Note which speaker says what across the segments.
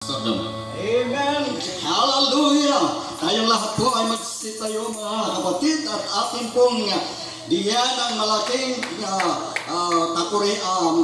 Speaker 1: Amen! Hallelujah! Tayong lahat po ay magsitayo mga kapatid at atin pong diyan ang malaking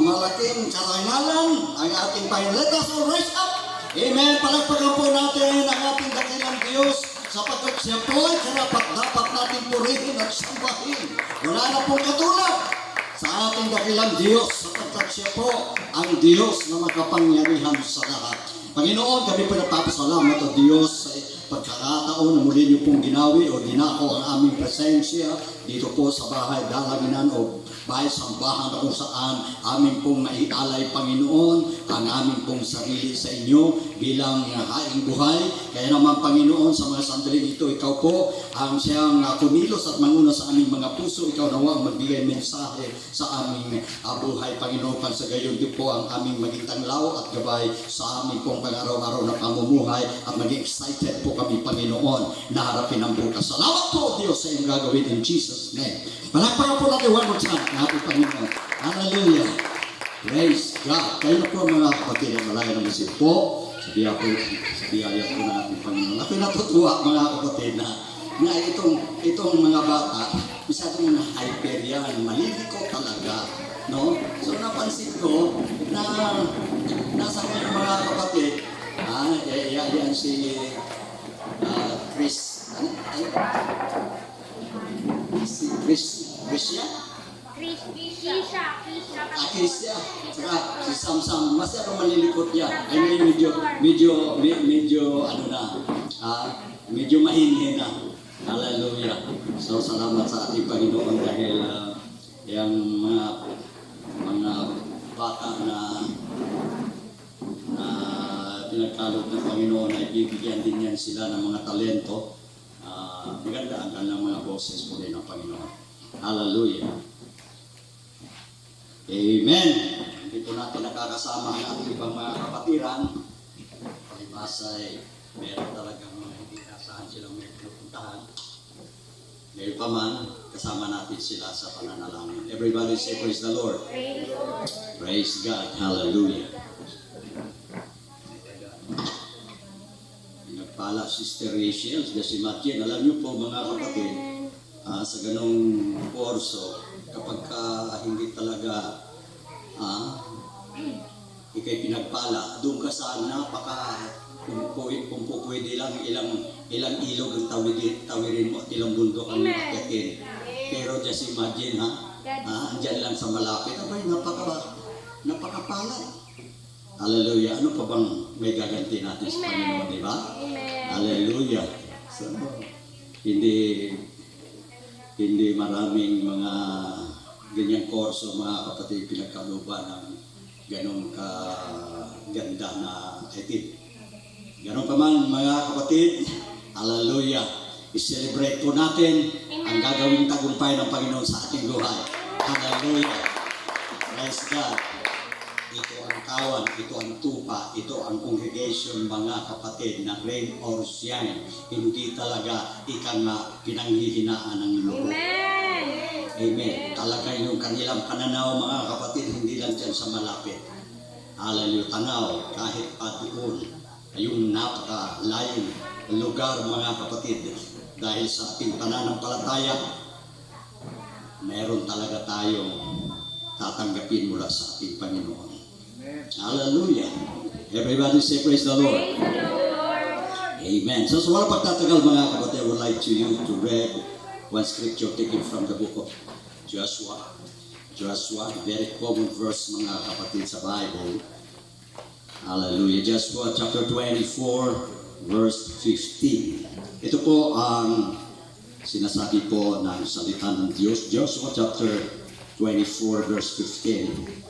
Speaker 1: malaking karangalan ang ating Panginoon. Let us all rise up! Amen! Palagpagan po natin ang ating dakilang Diyos sapagkat siya po ay karapat-dapat natin purihin at sambahin. Wala na pong katulad sa ating dakilang Diyos sapagkat siya po ang Diyos na makapangyarihan sa lahat. Panginoon, kami po nagpapasalamat o Diyos sa pagkakataon na muli niyo pong ginawi o ginako ang aming presensya dito po sa bahay dalanginan o bahay sambahan na kung saan amin pong maialay, Panginoon, ang amin pong sarili sa inyo bilang haing buhay. Kaya naman, Panginoon, sa mga sandaling ito, ikaw po ang siyang kumilos at manguna sa aming mga puso. Ikaw nawa ang magbigay mensahe sa aming buhay, Panginoon. Sa gayon din po ang aming maging tanglaw at gabay sa aming pong pang-araw-araw na pamumuhay at maging excited po kami, Panginoon, na harapin ang bukas. Salamat po, Diyos, sa iyong gagawin in Jesus' name. Palakpakan po natin one more time na ating Panginoon. Hallelujah. Praise God. Kayo na po mga kapatid ang malaya ng isip po. Sa biyaya po na ating Panginoon. Ako'y natutuwa mga kapatid na itong mga bata, masyadong hyper yan, maliliko talaga. No? So napansin ko na nasa mga kapatid, yan si Chris, Krisya? Krisya. Saka si Samsam, masyadong malilikot yan. Ay medyo mahinhin na. Hallelujah. So salamat sa ating Panginoon dahil yung mga bata na pinagkalog ng Panginoon ay bibigyan din yan sila ng mga talento. Maganda ang kanilang mga boses po din ng Panginoon. Hallelujah. Amen. Hindi po natin nakakasama ang ating ibang mga kapatiran. Palibasa ay meron talagang mga hindi saan silang may pinupuntahan. Ngayon pa man, kasama natin sila sa pananalangin. Everybody say praise the Lord. Praise God. Hallelujah. Nagpala Sister Rachel, si Matjen. Alam niyo po mga kapatid, sa ganong kurso, kapag hindi talaga ikay pinagpala, doon ka sa kung pwede lang ilang ilog ang tawirin mo at ilang bundok ang akyatin. Pero just imagine andyan lang sa malapit, abay napakapala. Hallelujah. Ano pa bang may gaganti natin sa Panginoon, di ba? Hallelujah. So, hindi maraming mga ganyang kurso, mga kapatid, pinagkaluban ng ganong kaganda na itin. Ganon pa man, mga kapatid, hallelujah. I-celebrate po natin ang gagawing tagumpay ng Panginoon sa ating buhay. Hallelujah. Praise God. Ito ang kawan, ito ang tupa, ito ang congregation, mga kapatid, na rain or shine. Hindi talaga pinanghihinaan ng loob.
Speaker 2: Amen!
Speaker 1: Amen. Talaga yung kanilang pananaw, mga kapatid, hindi lang dyan sa malapit. Hallelujah. Tanaw, kahit pa doon, yung napakalayong lugar, mga kapatid, dahil sa ating pananampalataya, meron talaga tayong tatanggapin mula sa ating Panginoon. Hallelujah. Everybody say praise the Lord.
Speaker 2: Praise the Lord.
Speaker 1: Amen. So sa walang pagtatagal, mga kapatid, I would like you to read one scripture taken from the book of Joshua. Joshua, very common verse, mga kapatid, sa Bible. Hallelujah. Joshua chapter 24, verse 15. Ito po ang sinasabi po ng salita ng Diyos. Joshua chapter 24, verse 15.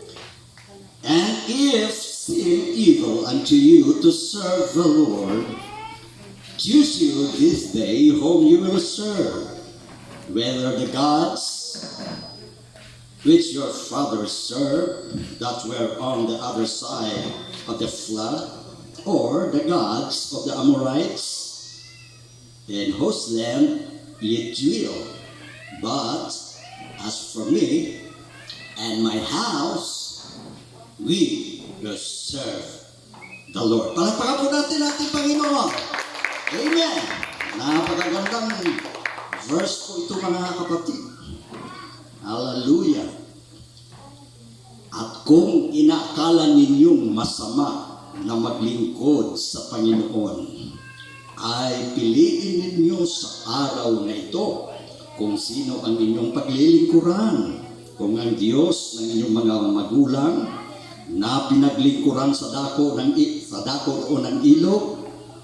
Speaker 1: And if seem evil unto you to serve the Lord, choose you this day whom you will serve, whether the gods which your fathers served, that were on the other side of the flood, or the gods of the Amorites, in whose land ye dwell. But as for me and my house, we will serve the Lord. Palakpakan po natin ating Panginoon. Amen. Napakagandang verse po ito mga kapatid. Hallelujah. At kung inaakala ninyong masama na maglingkod sa Panginoon, ay piliin ninyo sa araw na ito kung sino ang inyong paglilingkuran. Kung ang Diyos ng inyong mga magulang na pinaglingkuran sa dako o ng ilog,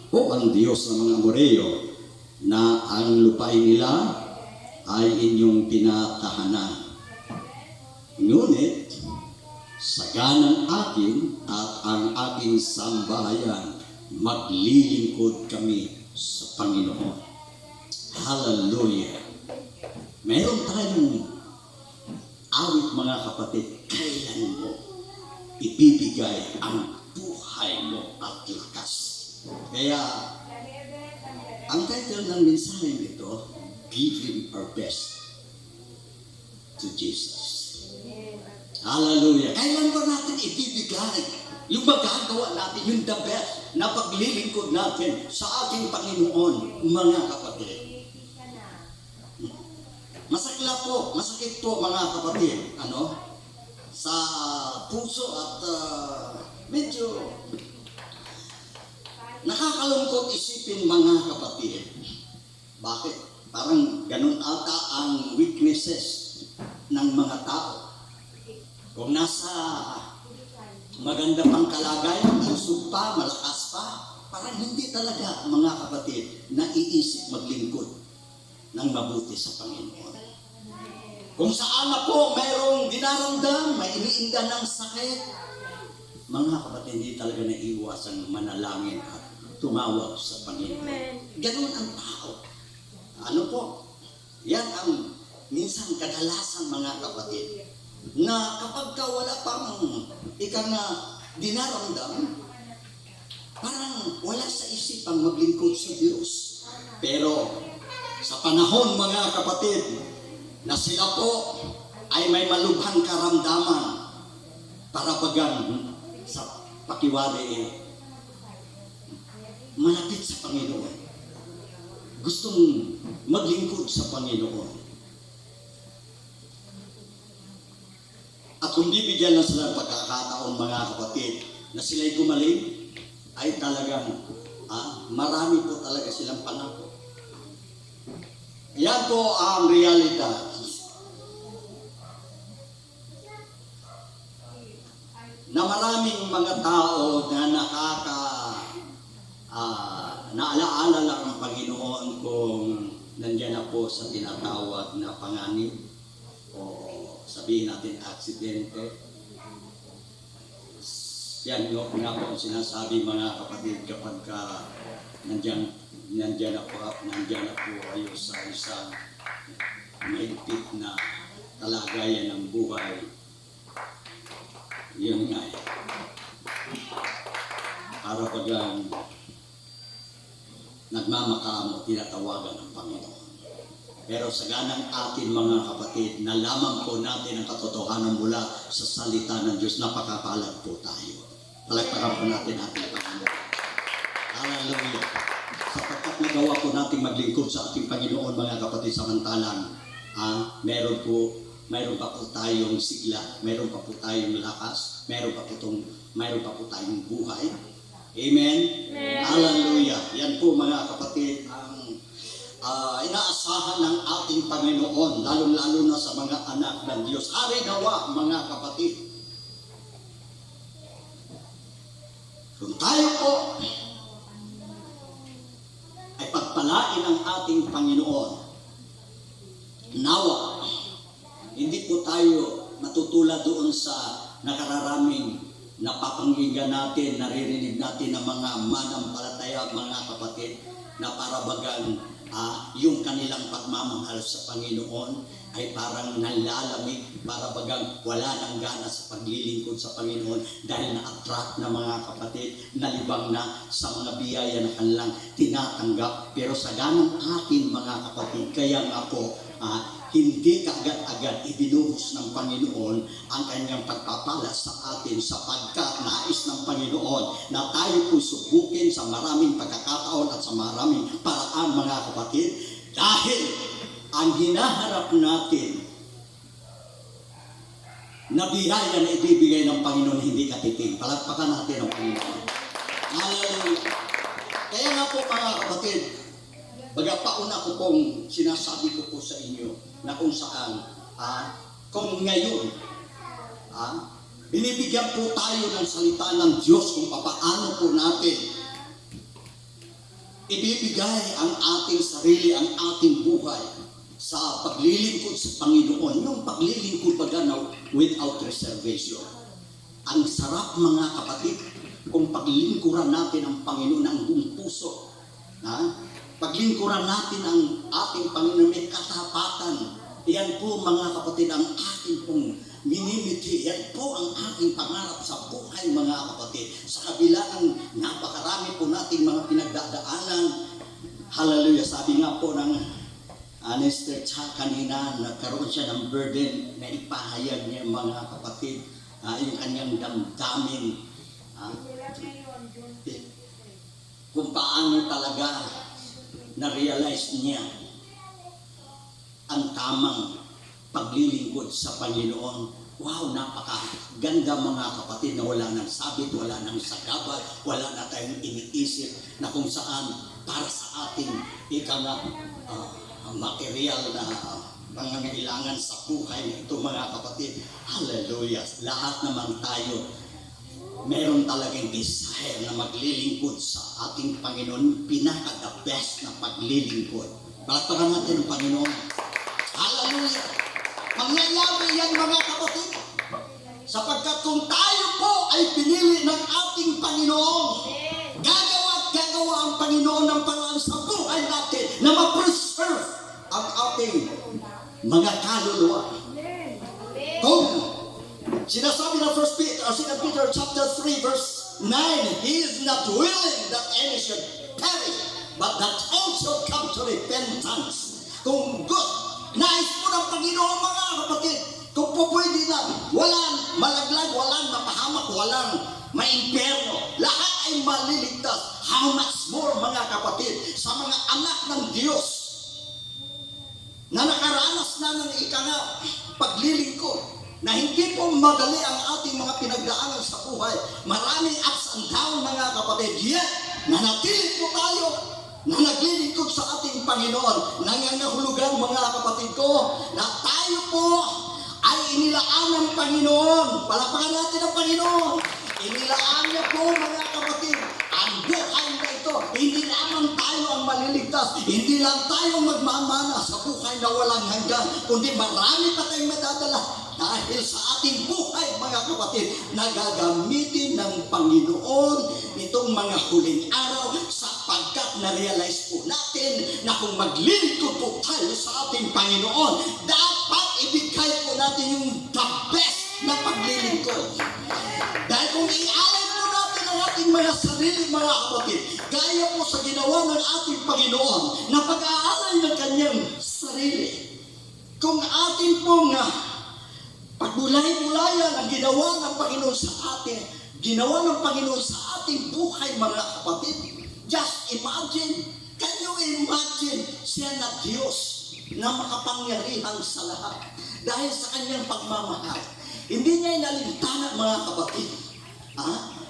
Speaker 1: o ang Diyos ng mga Amoreo na ang lupain nila ay inyong tinatahanan. Ngunit, saganang akin at ang aking sambahayan, maglilingkod kami sa Panginoon. Hallelujah! Meron tayong awit mga kapatid, kailan mo ibibigay ang buhay mo at lakas. Kaya, ang title ng mensahe nito, Giving Our Best to Jesus. Hallelujah! Kailan ba natin ibibigay yung magagawa natin, yung the best na paglilingkod natin sa ating Panginoon, mga kapatid? Masakit po mga kapatid, sa puso at medyo nakakalungkot isipin mga kapatid. Bakit? Parang ganun ata ang weaknesses ng mga tao. Kung nasa maganda pang kalagayan, malusog pa, malakas pa, parang hindi talaga mga kapatid naiisip maglingkod ng mabuti sa Panginoon. Kung saan na po mayroong dinaramdam, may iniinda ng sakit, mga kapatid, hindi talaga naiiwasang manalangin at tumawag sa Panginoon. Ganun ang tao. Yan ang minsan kadalasan mga kapatid, na kapag ka wala pang dinaramdam, parang wala sa isipang maglingkod sa Diyos. Pero sa panahon mga kapatid, na sila po ay may malubhang karamdaman para bagang sa pakiwari malapit sa Panginoon. Gustong maglingkod sa Panginoon. At kung bibigyan na sila ng pagkakataon mga kapatid na sila'y gumaling, ay talagang marami po talaga silang pangako. Yan po ang realidad. Na maraming mga tao na naalaala lang ang Panginoon kung nandiyan na po sa tinatawag na panganib o sabihin natin aksidente. Yan nga po ang sinasabi mga kapatid kapag nandiyan na po kayo sa isang mahigpit na kalagayan ng buhay. Yun nga para bagang nagmamakamo, tinatawagan ng Panginoon. Pero sa ganang atin mga kapatid, nalaman po natin ang katotohanan mula sa salita ng Diyos, napakapalad po tayo. Palagpakan po natin ating Panginoon. Hallelujah! Sapagkat nagawa po natin maglingkod sa ating Panginoon mga kapatid, samantalang mayroon pa po tayong sigla, mayroon pa po tayong lakas, mayroon pa po tayong buhay. Amen? Amen. Hallelujah! Yan po mga kapatid ang inaasahan ng ating Panginoon, lalong-lalo na sa mga anak ng Diyos. Hari nawa mga kapatid. Kung tayo po ay pagpalain ng ating Panginoon, nawa, hindi po tayo matutulad doon sa nakararaming napapanginggan natin, naririnig natin ng mga manampalataya, mga kapatid, na para bagang yung kanilang pagmamahal sa Panginoon ay parang nalalamig, para bagang wala nang gana sa paglilingkod sa Panginoon dahil na-attract na mga kapatid, nalibang na sa mga biyaya na kanilang tinatanggap. Pero sa ganang atin mga kapatid, kaya nga po hindi kaagad-agad ibinuhos ng Panginoon ang kanyang pagpapala sa atin sapagkat nais ng Panginoon na tayo po subukin sa maraming pagkakataon at sa maraming paraan, mga kapatid, dahil ang hinaharap natin na biyaya na ibibigay ng Panginoon hindi katiting. Palagpakan natin ang Panginoon. Hallelujah. Kaya nga po, mga kapatid, pauna ko pong sinasabi ko po sa inyo na kung saan, kung ngayon, binibigyan po tayo ng salita ng Diyos kung paano po natin ibibigay ang ating sarili, ang ating buhay sa paglilingkod sa Panginoon. Yung paglilingkod baga na without reservation. Ang sarap, mga kapatid, kung paglingkuran natin ang Panginoon ng buong puso. Paglingkuran natin ang ating Panginoon may katapatan. Yan po, mga kapatid, ang ating pong minimiti. Yan po ang ating pangarap sa buhay, mga kapatid. Sa kabila ng napakarami po nating mga pinagdadaanan. Hallelujah. Sabi nga po ng Mr. Cha kanina, nagkaroon siya ng burden na ipahayag niya, mga kapatid, yung kanyang damdamin. Kung paano talaga na-realize niya ang tamang paglilingkod sa Panginoon. Wow, napakaganda, mga kapatid, na wala nang sabit, wala nang sagabal, wala na tayong iniisip na kung saan para sa ating material na pangangailangan sa buhay nito, mga kapatid. Hallelujah. Lahat naman tayo meron talagang desire na maglilingkod sa ating Panginoon. Pinaka-the best na paglilingkod. Palakpakan natin ang Panginoon. Hallelujah. Mangyayari yan, mga kapatid, sapagkat kung tayo po ay pinili ng ating Panginoon, gagawa ang Panginoon ng paraan sa buhay natin na ma-preserve ang ating mga kaluluwa. Kung sinasabi ng 2 Peter chapter 3 verse 9, He is not willing that any should perish, but that all should come to repentance. Kung nais po ng Panginoon, mga kapatid, kung po pwede na, walang malaglag, walang mapahamak, walang maimperno, lahat ay maliligtas. How much more, mga kapatid, sa mga anak ng Diyos na nakaranas na ng paglilingkod, na hindi po madali ang ating mga pinagdaanan sa buhay. Maraming ups and down, mga kapatid. Yet, nanatili po tayo na naglilingkod sa ating Panginoon. Nangangahulugan, mga kapatid ko, na tayo po ay inilaan ng Panginoon. Palakpakan natin ang Panginoon. Inilaan niya po, mga kapatid, ang buhay na ito. Hindi lamang tayo ang maliligtas. Hindi lang tayo magmamana sa buhay na walang hanggan, kundi marami pa tayong madadala. Dahil sa ating buhay, mga kapatid, nagagamitin ng Panginoon itong mga huling araw sapagkat na-realize po natin na kung maglingkod po tayo sa ating Panginoon, dapat ibigay po natin yung the best na paglilingkod. Dahil kung ialay po natin ang ating mga sarili, mga kapatid, gaya po sa ginawa ng ating Panginoon na pag-aalay ng kanyang sarili, kung ating pong pagbulay-bulayan ang ginawa ng Panginoon sa atin, ginawa ng Panginoon sa ating buhay, mga kapatid. Just imagine, can you imagine, siya na Diyos na makapangyarihan sa lahat. Dahil sa kanyang pagmamahal, hindi niya inalintana, mga kapatid.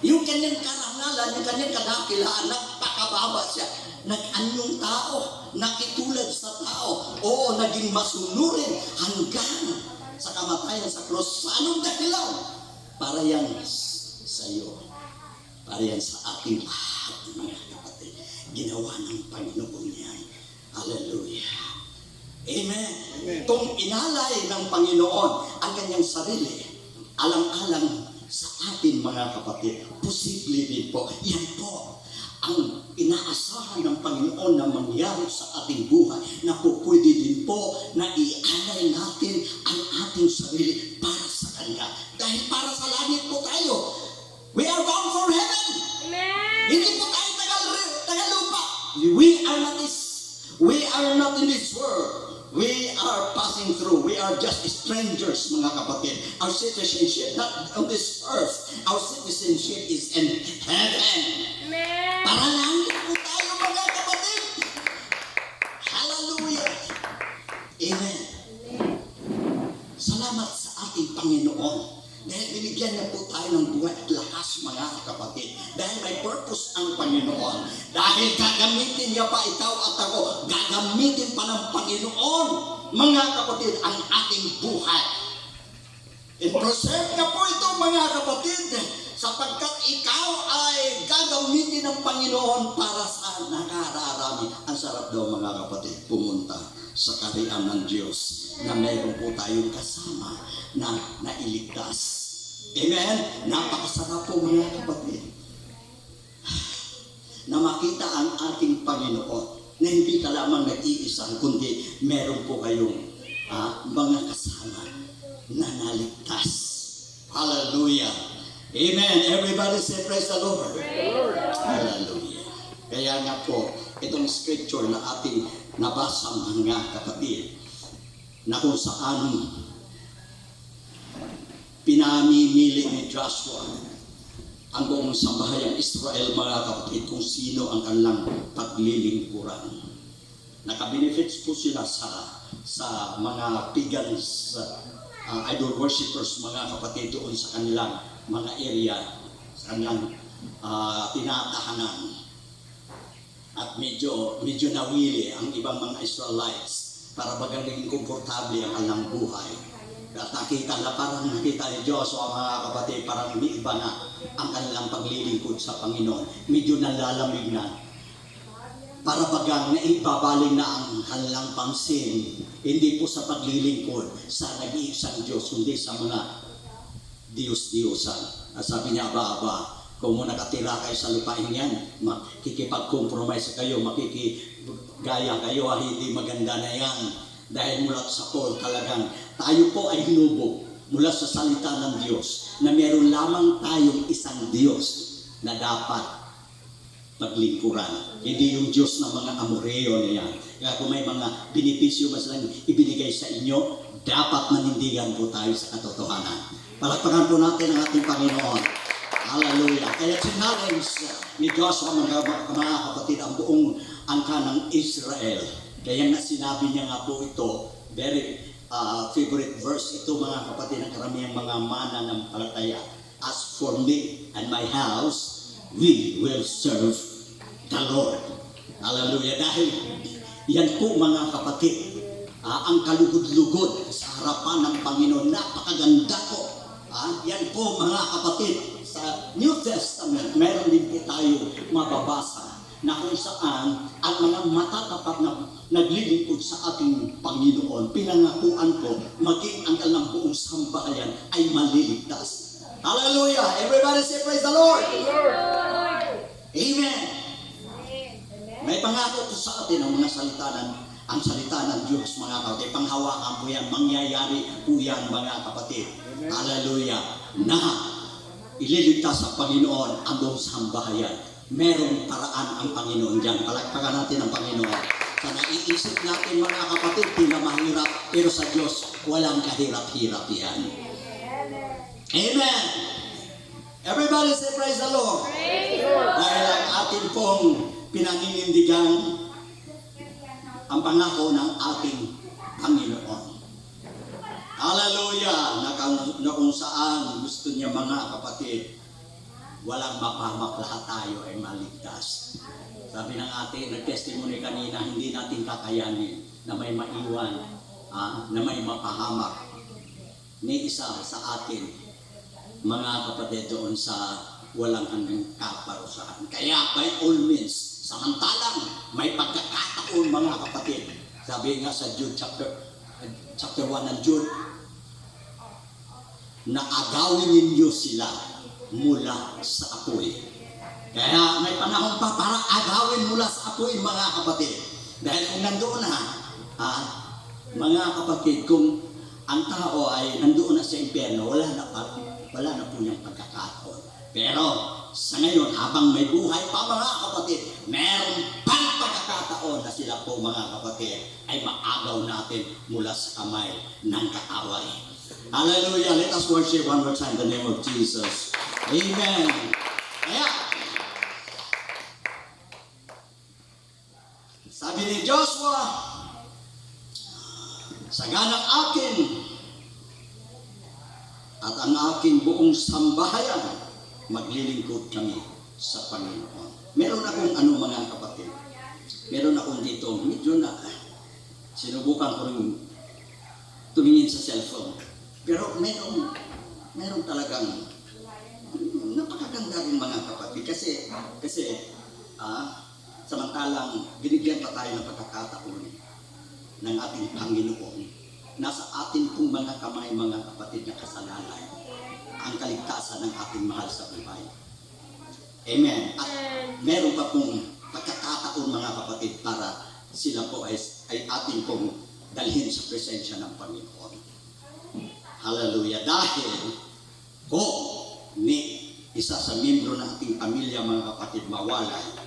Speaker 1: Yung kanyang karangalan, yung kanyang kadakilaan, nagpakababa siya. Nag-anyong tao, nakitulad sa tao, o naging masunurin hanggang sa kamatayan sa cross. Sa anong dahilan? Para yan sa iyo. Para yan sa ating lahat, mga kapatid. Ginawa ng Panginoon yan. Hallelujah. Amen. Amen. Kung inalay ng Panginoon ang kanyang sarili, alang-alang sa atin, mga kapatid, posible din po. Yan po ang inaasahan ng Panginoon na mangyari sa ating buhay, na po pwede din po na ialay natin ang ating sarili para sa Kanya. Dahil para sa langit po tayo. We are bound for heaven. Amen. Hindi po tayo tagalupa. We are not in this world. We are are just strangers, mga kapatid. Our citizenship, not on this earth. Our citizenship is in heaven.
Speaker 2: Amen.
Speaker 1: Para langit po tayo, mga kapatid. Hallelujah. Amen. Salamat sa ating Panginoon. Dahil binigyan niya po tayo ng buhay at lakas, mga kapatid. Dahil may purpose ang Panginoon. Dahil gagamitin niya pa ikaw at ako. Gagamitin pa ng Panginoon, mga kapatid, ang ating buhay. I-preserve niya po ito, mga kapatid, sapagkat ikaw ay gagamitin ng Panginoon para sa nakararami. Ang sarap daw, mga kapatid, pumunta sa kaharian ng Diyos na mayroon po tayong kasama na nailigtas. Amen? Napakasarap po, mga kapatid, na makita ang ating Panginoon na hindi ka lamang nag-iisang, kundi meron po kayong mga kasama na naligtas. Hallelujah. Amen. Everybody say praise the Lord. Hallelujah. Kaya nga po, itong scripture na ating nabasa, mga kapatid, na kung saan pinamimili ni Joshua ang buong sambahayan Israel, mga kapatid, kung sino ang kanilang paglilingkuran. Nakabenefits po sila sa mga pagans, idol worshippers, mga kapatid, doon sa kanilang mga area, sa kanilang tinatahanan. At medyo nawili ang ibang mga Israelites para magaling komportable ang kanilang buhay. At parang nakita ni Joshua, mga kapatid, parang iba na ang kanilang paglilingkod sa Panginoon. Medyo nalalamig na. Para bagang naibabaling na ang kanilang pansin, hindi po sa paglilingkod sa nag-iisang Diyos, kundi sa mga Diyos-Diyosan. At sabi niya, aba, kung nakatira kayo sa lupain yan, makikipag-compromise kayo, makikigaya kayo, hindi maganda na yan. Dahil mula sa Paul talagang tayo po ay hinubog mula sa salita ng Diyos na meron lamang tayong isang Diyos na dapat paglingkuran. Hindi yung Diyos ng mga Amoreo na yan. Kaya kung may mga benepisyo ba silang ibinigay sa inyo, dapat manindigan po tayo sa katotohanan. Palakpakan po natin ang ating Panginoon. Hallelujah. Kaya challenge ni Joshua, mga kapatid, ang buong angka ng Israel. Kaya nga sinabi niya nga po ito, very favorite verse ito, mga kapatid, ng karamihang mga mana ng palataya. As for me and my house, we will serve the Lord. Hallelujah. Dahil yan po, mga kapatid, ang kalugod-lugod sa harapan ng Panginoon. Napakaganda po. Yan po, mga kapatid, sa New Testament, meron din po tayo mababasa na kung saan ang mga matatapat na naglilingkod sa ating Panginoon, pinangakuan po, maging ang kanilang buong sambahayan ay maliligtas. Hallelujah! Everybody say praise the Lord! Amen! May pangako po sa atin ang mga ang salita ng Diyos, mga kapatid. Panghawakan po yan, mangyayari po yan, mga kapatid. Hallelujah! Na ililigtas sa Panginoon ang buong sambahayan. Merong paraan ang Panginoon dyan. Palakpakan natin ang Panginoon. Sa naiisip natin, mga kapatid, pinamahirap, pero sa Diyos, walang kahirap-hirap yan. Amen! Everybody say praise the Lord. Dahil ang atin pong pinaninindigan ang pangako ng ating Panginoon. Hallelujah! Na kung saan gusto niya, mga kapatid, walang mapahamak, lahat tayo ay maligtas. Sabi ng ating nag-testimony kanina, hindi natin kakayanin na may maiwan, na may mapahamak ni isa sa atin, mga kapatid, doon sa walang hanggang kaparusahan. Kaya by all means, samantalang may pagkakataon, mga kapatid, sabi nga sa Jude chapter 1 ng Jude, na agawin ninyo sila mula sa apoy. Kaya may panahon pa para agawin mula sa apoy, mga kapatid. Dahil kung nandoon na, mga kapatid, kung ang tao ay nandoon na sa impyerno, wala na po yung pagkakataon. Pero sa ngayon, habang may buhay pa, mga kapatid, meron pang pagkakataon na sila po, mga kapatid, ay maagaw na natin mula sa kamay ng kaaway. Hallelujah! Let us worship one more time in the name of Jesus. Amen! Kaya, sabi ni Joshua, saganang akin at ang aking buong sambahayan, maglilingkod kami sa Panginoon. Meron akong mga kapatid. Meron akong dito, medyo na sinubukan ko rin tumingin sa cellphone. Pero meron talagang napakaganda rin mga kapatid. Kasi samantalang binigyan pa tayo ng pagkakataon ng ating Panginoon. Nasa atin pong mga kamay, mga kapatid, na kasalanan ang kaligtasan ng ating mahal sa buhay. Amen. At meron pa pong pagkakataon mga kapatid para sila po ay ating pong dalhin sa presensya ng Panginoon. Hallelujah. Dahil kung isa sa membro ng ating pamilya mga kapatid mawalay,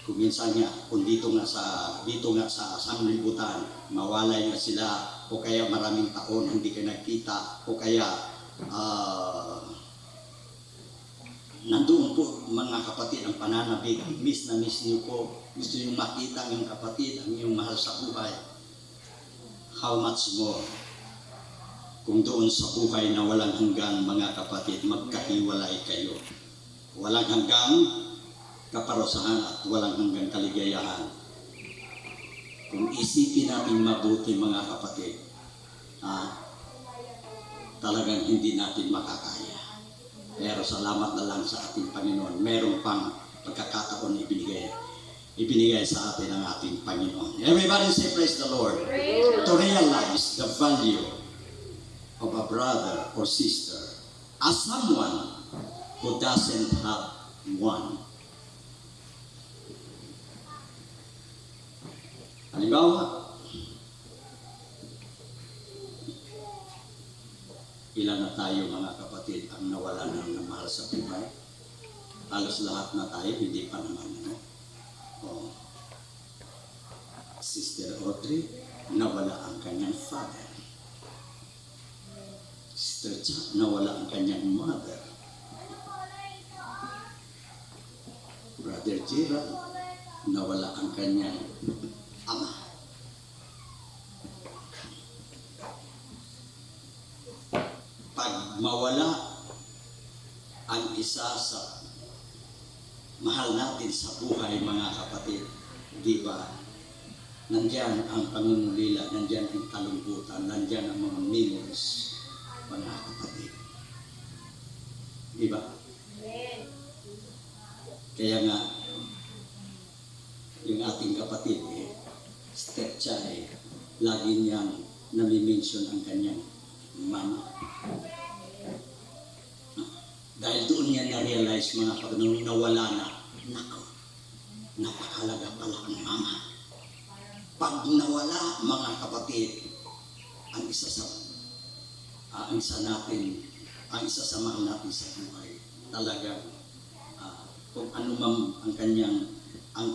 Speaker 1: kung minsan nga, kung dito nga sa sanlibutan, mawalay nga sila, o kaya maraming taon hindi ka nagkita, o kaya nandoon po mga kapatid ang pananabik, miss na miss niyo po, gusto niyo makita ang iyong kapatid, ang iyong mahal sa buhay. How much more kung doon sa buhay na walang hanggan mga kapatid, magkahiwalay kayo. Walang hanggang kaparusahan at walang hanggang kaligayahan. Kung isipin natin mabuti mga kapatid, talagang hindi natin makakaya. Pero salamat na lang sa ating Panginoon. Meron pang pagkakataon ibinigay sa atin ng ating Panginoon. Everybody say praise the Lord. To realize the value of a brother or sister as someone who doesn't have one. Halimbawa, ilan na tayo mga kapatid ang nawala ng mahal sa buhay? Halos lahat na tayo, hindi pa naman. Sister Audrey, nawala ang kanyang father. Sister Cha, nawala ang kanyang mother. Brother Gerald, nawala ang kanyang ama. Pag mawala ang isa sa mahal natin sa buhay mga kapatid, di ba? Nandiyan ang pangungulila, nandiyan ang kalungkutan, nandiyan ang mga memories, mga kapatid. Di ba? Kaya nga, yung ating kapatid, Step Cha, lagi niyang nami-mention ang kanyang mama. Dahil doon niya na-realize mga kapatid, nung nawala na, nako, napakalaga pala ang mama. Pag nawala mga kapatid, ang isa sa mahal natin sa buhay, talaga, kung ano man ang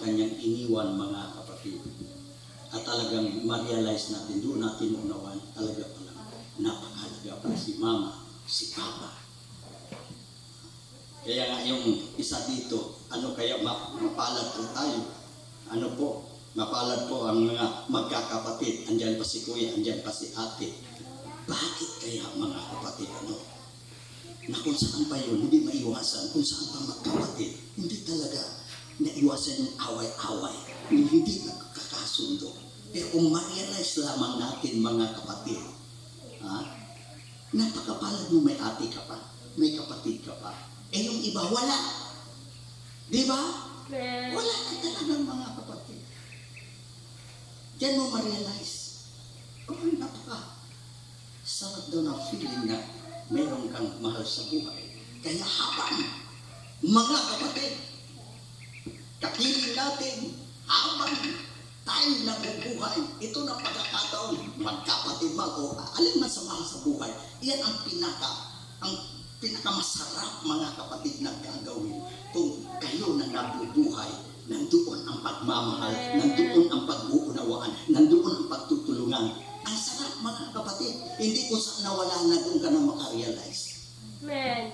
Speaker 1: kanyang iniwan mga kapatid, at talagang ma-realize natin, doon natin unawan, talaga pala, napakalaga pala si mama, si papa. Kaya nga yung isa dito, kaya mapalad po tayo. Mapalad po ang mga magkakapatid. Andyan pa si kuya, andyan pa si ate. Bakit kaya mga kapatid, na kung saan pa yun, hindi maiwasan, kung saan pa magkapatid, hindi talaga naiwasan yung away-away, hindi nagkakasundo. Pero kung ma-realize lamang natin mga kapatid, napakapalad mo, may ate ka pa, may kapatid ka pa. Yung iba, wala. Di ba? Wala ka talaga mga kapatid. Diyan mo ma-realize, sarap daw na feeling na meron kang mahal sa buhay. Kaya habang mga kapatid, kakiling natin, habang tayo nabubuhay, ito na pagkakataon, magkapatid man o alin man sa mahal sa buhay, iyan ang pinakamasarap mga kapatid na gagawin kung kayo na nabubuhay. Nandoon ang pagmamahal, nandoon ang pag-uunawaan, nandoon ang pagtutulungan, ka na makarealize.
Speaker 2: Amen.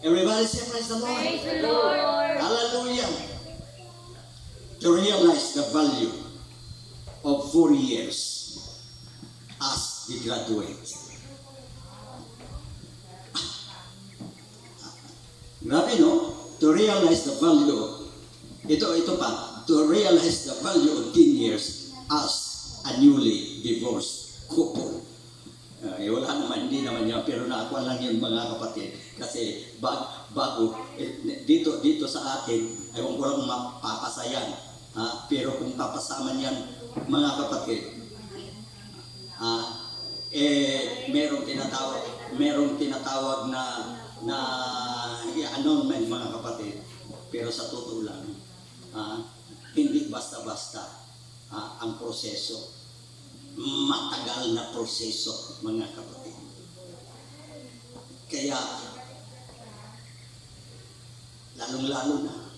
Speaker 1: Everybody say praise the Lord.
Speaker 2: Praise the Lord.
Speaker 1: Hallelujah. To realize the value of 4 years as the graduate. Grabe, no? To realize the value, ito pa, to realize the value of 10 years as a newly divorced couple. Wala naman, hindi naman yan, pero nakakuha lang yan mga kapatid. Kasi bago, dito sa atin, ayaw ko lang mapapasayan. Pero kung papasama niyan mga kapatid, merong tinatawag na annulment mga kapatid. Pero sa totoo lang, hindi basta-basta ang proseso. Matagal na proseso mga kapatid. Kaya lalong-lalo na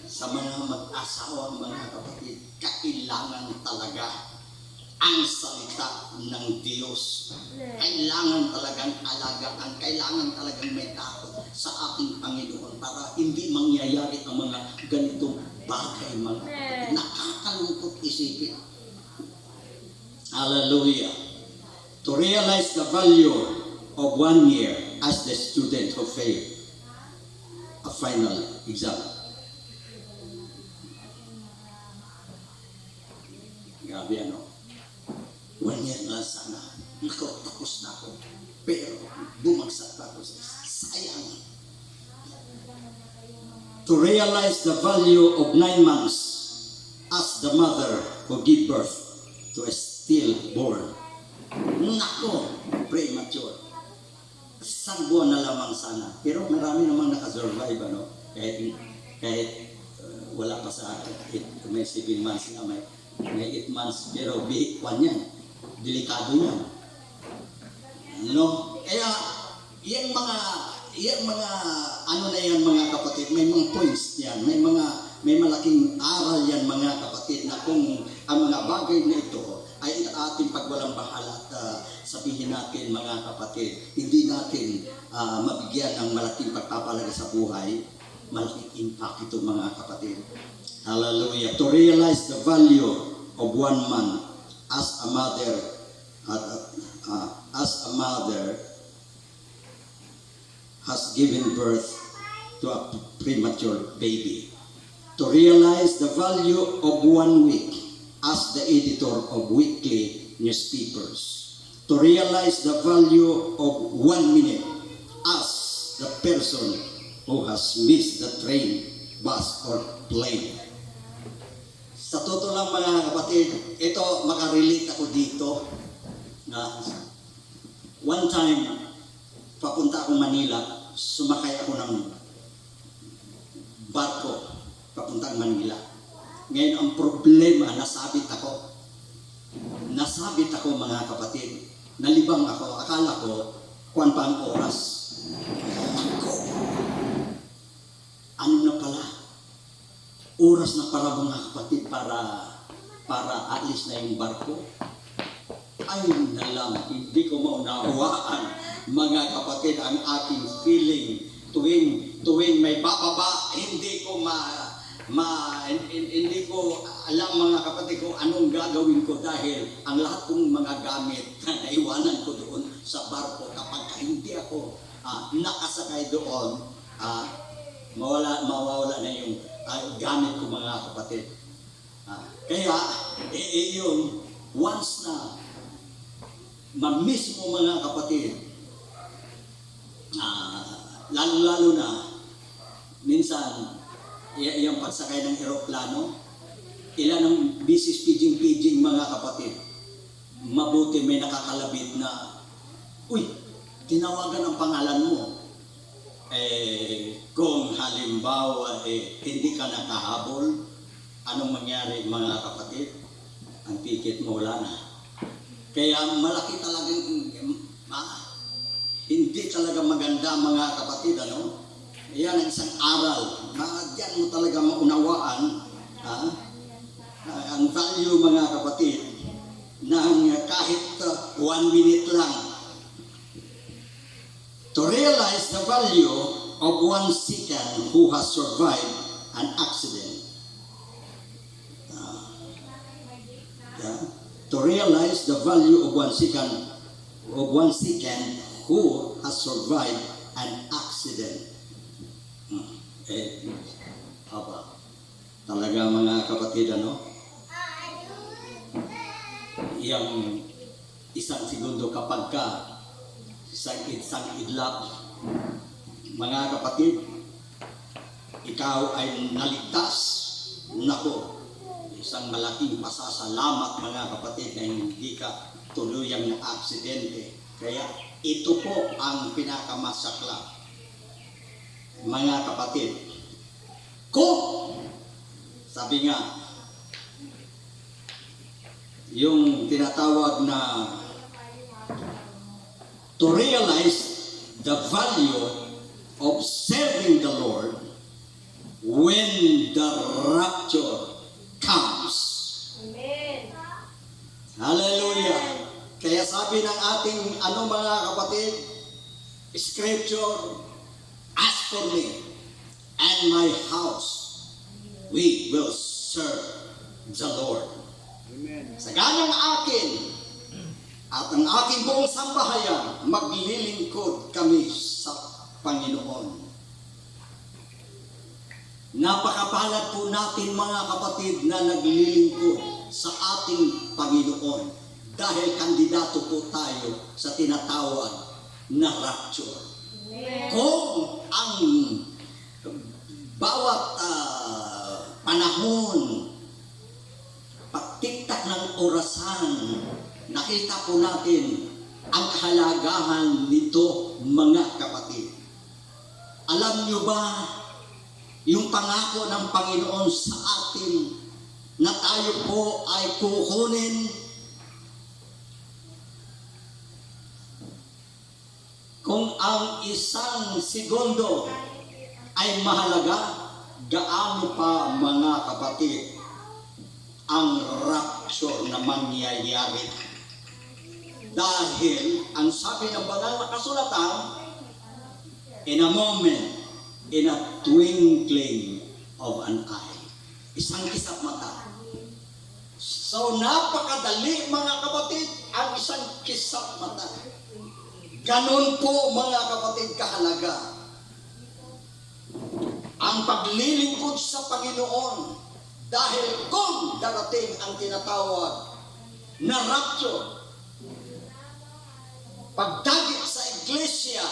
Speaker 1: sa mga mag-asawang mga kapatid, kailangan talaga ang salita ng Diyos. Kailangan talagang alagaan, kailangan talagang may takot sa ating Panginoon para hindi mangyayari ang mga ganitong bagay mga kapatid. Nakakalungkot isipin. Hallelujah. To realize the value of 1 year as the student who failed a final exam. Grabe ano. 1 year na sana. Nako, tapos na ako. Pero bumagsak na ako. Sayang. To realize the value of 9 months as the mother who gave birth to a stillborn. Nako, premature. Isang buwan na lamang sana. Pero marami namang nakasurvive, ano? Kahit wala pa sa may 7 months na may 8 months. Pero big one yan. Delikado yan. No? Kaya, yung mga ano na yan mga kapatid, may mga points yan. May malaking aral yan mga kapatid na kung ang mga bagay na ito ay ating pagwalang bahala at sabihin natin mga kapatid, hindi natin mabigyan ng malaking pagpapalaga sa buhay, malaking impact ito mga kapatid. Hallelujah. To realize the value of 1 month as a mother has given birth to a premature baby. To realize the value of 1 week as the editor of weekly newspapers. To realize the value of 1 minute as the person who has missed the train, bus, or plane. Sa totoo lang mga kapatid, ito makarelate ako dito na one time papunta akong Manila, sumakay ako ng barko papuntang Manila. Ngayon ang problema, nasabit ako mga kapatid. Nalibang ako, akala ko kuwan pa ang oras. Ano na pala? Oras na pala mga kapatid para alis na yung barko. Ay na lang, hindi ko maunawaan mga kapatid ang aking feeling tuwing may bababa, hindi ko hindi ko alam mga kapatid kung anong gagawin ko dahil ang lahat kong mga gamit naiwanan ko doon sa barko. Kapag hindi ako nakasakay doon, mawawala na yung gamit ko mga kapatid. Kaya yun, once na ma-miss mo mga kapatid, lalo na minsan yung pagsakay ng eroplano, ilan ang business pidging mga kapatid. Mabuti may nakakalabit na, uy, tinawagan ang pangalan mo. Kung halimbawa hindi ka nakahabol, anong mangyari mga kapatid? Ang ticket mo wala na. Kaya malaki talagang hindi talaga maganda mga kapatid, ano? Yan ang isang aral na diyan mo talaga maunawaan ang value mga kapatid ng kahit 1 minute lang To realize the value of one second who has survived an accident. Yeah. To realize the value of one second who has survived an accident. Haba. Talaga mga kapatid, yung isang segundo kapag ka isang idlap, mga kapatid, ikaw ay naligtas. Nako, isang malaking pasasalamat mga kapatid na hindi ka tuluyang na aksidente. Kaya ito po ang pinakamasakla. Mga kapatid, kung sabi nga, yung tinatawag na to realize the value of serving the Lord when the rapture comes.
Speaker 2: Amen.
Speaker 1: Hallelujah. Kaya sabi ng ating mga kapatid, Scripture, as for me and my house, we will serve the Lord.
Speaker 3: Amen.
Speaker 1: Sa ganang akin at ang aking buong sambahayan, maglilingkod kami sa Panginoon. Napakapalad po natin mga kapatid na naglilingkod sa ating Panginoon dahil kandidato po tayo sa tinatawag na rapture. Kung ang bawat panahon, pagtiktak ng orasan, nakita po natin ang kahalagahan nito mga kapatid. Alam nyo ba yung pangako ng Panginoon sa atin na tayo po ay kukunin kung ang isang segundo ay mahalaga, gaano pa mga kapatid ang rapture na mangyayari. Dahil ang sabi ng banal na kasulatan, in a moment, in a twinkling of an eye. Isang kisap mata. So napakadali mga kapatid ang isang kisap mata. Ganon po mga kapatid kahalaga ang paglilingkod sa Panginoon. Dahil kung darating ang tinatawag na rapture, pagdagit sa iglesia,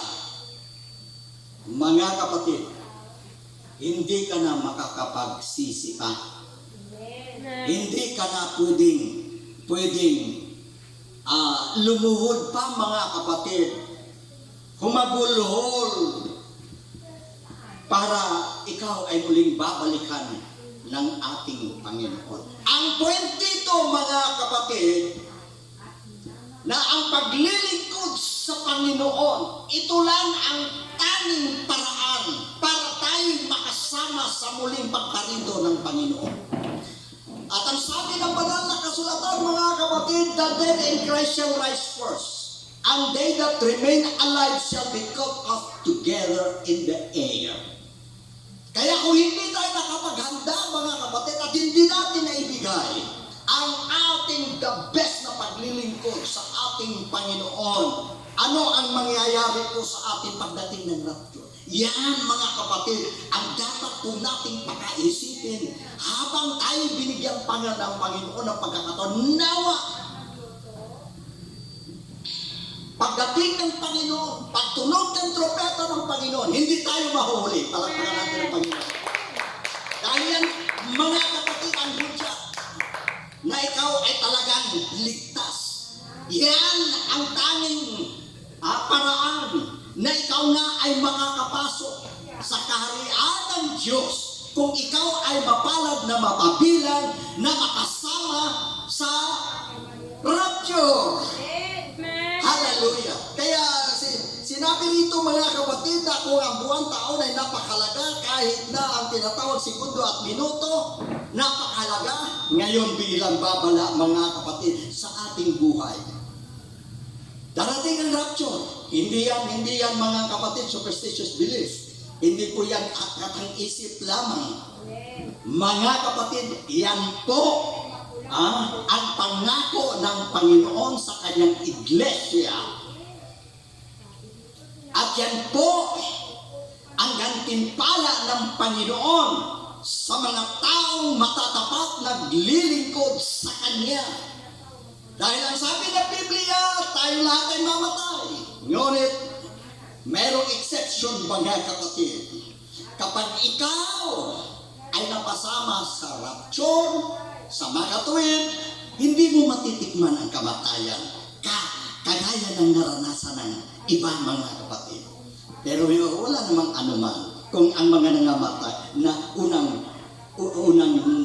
Speaker 1: mga kapatid, hindi ka na makakapagsisi pa. Hindi ka na pwedeng lumuhod pa mga kapatid. Humagulhol para ikaw ay muling babalikan ng ating Panginoon. Ang point dito mga kapatid, na ang paglilingkod sa Panginoon, ito lang ang tanging paraan para tayo makasama sa muling pagparito ng Panginoon. At ang sabi ng banal na kasulatan mga kapatid, the dead in Christ shall rise first, and they that remain alive shall be caught up together in the air. Kaya kung hindi tayo nakapaghanda mga kapatid at hindi natin naibigay ang ating the best na paglilingkod sa ating Panginoon, ano ang mangyayari po sa ating pagdating ng rapture? Yan mga kapatid, ang dapat po nating pakaisipin habang tayo binigyan pa nga ng Panginoon ng pagkakataon. Nawa, pagdating ng Panginoon, pagtunog ng tropeta ng Panginoon, hindi tayo mahuhuli. Palakpakan natin ang Panginoon. Dahil yan, mga kapatid, ang hudya na ikaw ay talagang ligtas. Yan ang tanging paraan na ikaw na ay makakapasok sa kaharian ng Diyos kung ikaw ay mapalad na mapabilang na makasama sa rapture. Hallelujah. Kaya sinabi rito mga kapatid na kung ang buwan taon ay napakalaga kahit na ang tinatawag segundo at minuto, napakalaga. Ngayon bilang babala mga kapatid sa ating buhay. Darating ang rapture. Hindi yan mga kapatid, superstitious belief. Hindi po yan katang isip lamang. Mga kapatid, yan po ang pangako ng Panginoon sa kanyang iglesia. At yan po ang gantimpala ng Panginoon sa mga taong matatapat naglilingkod sa Kanya. Dahil ang sabi ng Biblia, tayo lahat ay mamatay. Ngunit, merong exception mga kapatid. Kapag ikaw ay napasama sa rapture, sa makatuwid, hindi mo matitikman ang kamatayan. Kagaya ng naranasan ng ibang mga kapatid. Pero wala namang anuman kung ang mga nangamatay na unang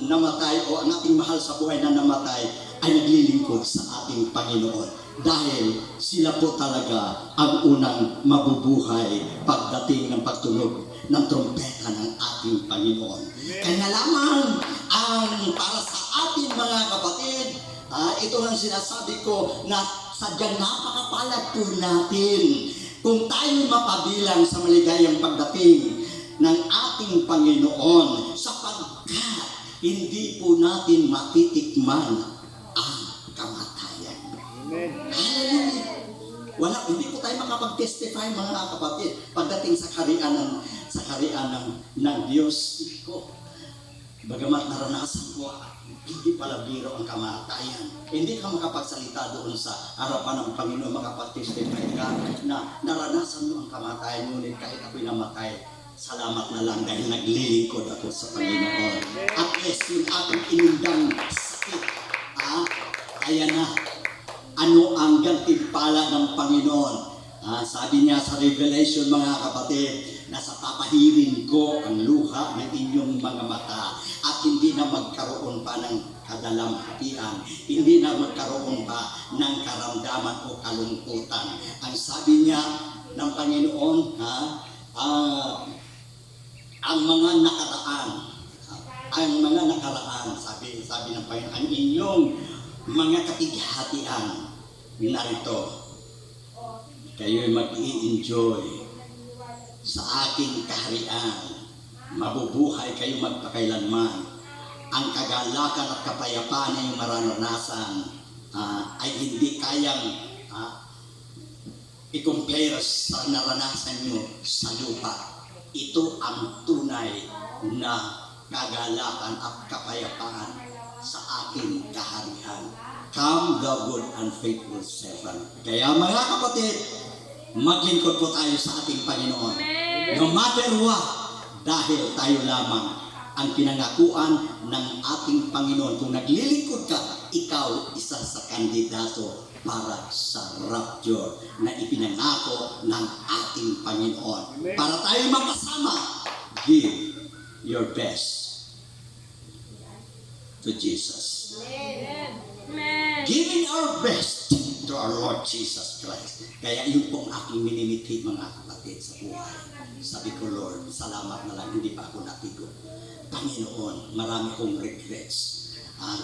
Speaker 1: namatay o ang ating mahal sa buhay na namatay ay naglilingkod sa ating Panginoon. Dahil sila po talaga ang unang mabubuhay pagdating ng pagtunog ng trompeta ng ating Panginoon. Kaya lamang ang para sa ating mga kapatid, ito ang sinasabi ko na sadyang napakapalad po natin kung tayo mapabilang sa maligayang pagdating ng ating Panginoon sapagkat hindi po natin matitikman ang kamatayan.
Speaker 2: Amen.
Speaker 1: Hallelujah! Hindi po tayo makapag-testify mga kapatid pagdating sa kaharian ng Diyos ko. Bagamat naranasan ko, hindi pala biro ang kamatayan. Hindi ka makapagsalita doon sa harapan ng Panginoon, makapag-testify ka na naranasan mo ang kamatayan, ngunit kahit ako'y namatay, salamat na lang dahil naglilingkod ako sa Panginoon. At least yung aking inundang sakit, kaya na, ano ang gantimpala ng Panginoon? Sabi niya sa Revelation mga kapatid, nasa papahirin ko ang luha ng inyong mga mata at hindi na magkaroon pa ng kadalamhatian, hindi na magkaroon pa ng karamdaman o kalungkutan. Ang sabi niya ng Panginoon, ang mga nakaraan, sabi ng Panginoon, ang inyong mga kapighatian, narito, kayo'y mag-i-enjoy sa aking kaharian. Mabubuhay kayo magpakailanman. Ang kagalakan at kapayapaan na yung maranasan ay hindi kayang i-compare sa naranasan nyo sa lupa. Ito ang tunay na kagalakan at kapayapaan sa aking kaharian. Come the good and faithful servant. Kaya mga kapatid, maglingkod po tayo sa ating Panginoon. No matter what, dahil tayo lamang ang pinangakuan ng ating Panginoon. Kung naglilingkod ka, ikaw isa sa kandidato para sa rapture na ipinangako ng ating Panginoon. Para tayo makasama, give your best to Jesus. Giving our best to our Lord Jesus Christ. Kaya yun pong aking minimithi mga kapatid sa buhay. Sabi ko, Lord, salamat na lang, hindi pa ako natigo. Panginoon, marami kong regrets.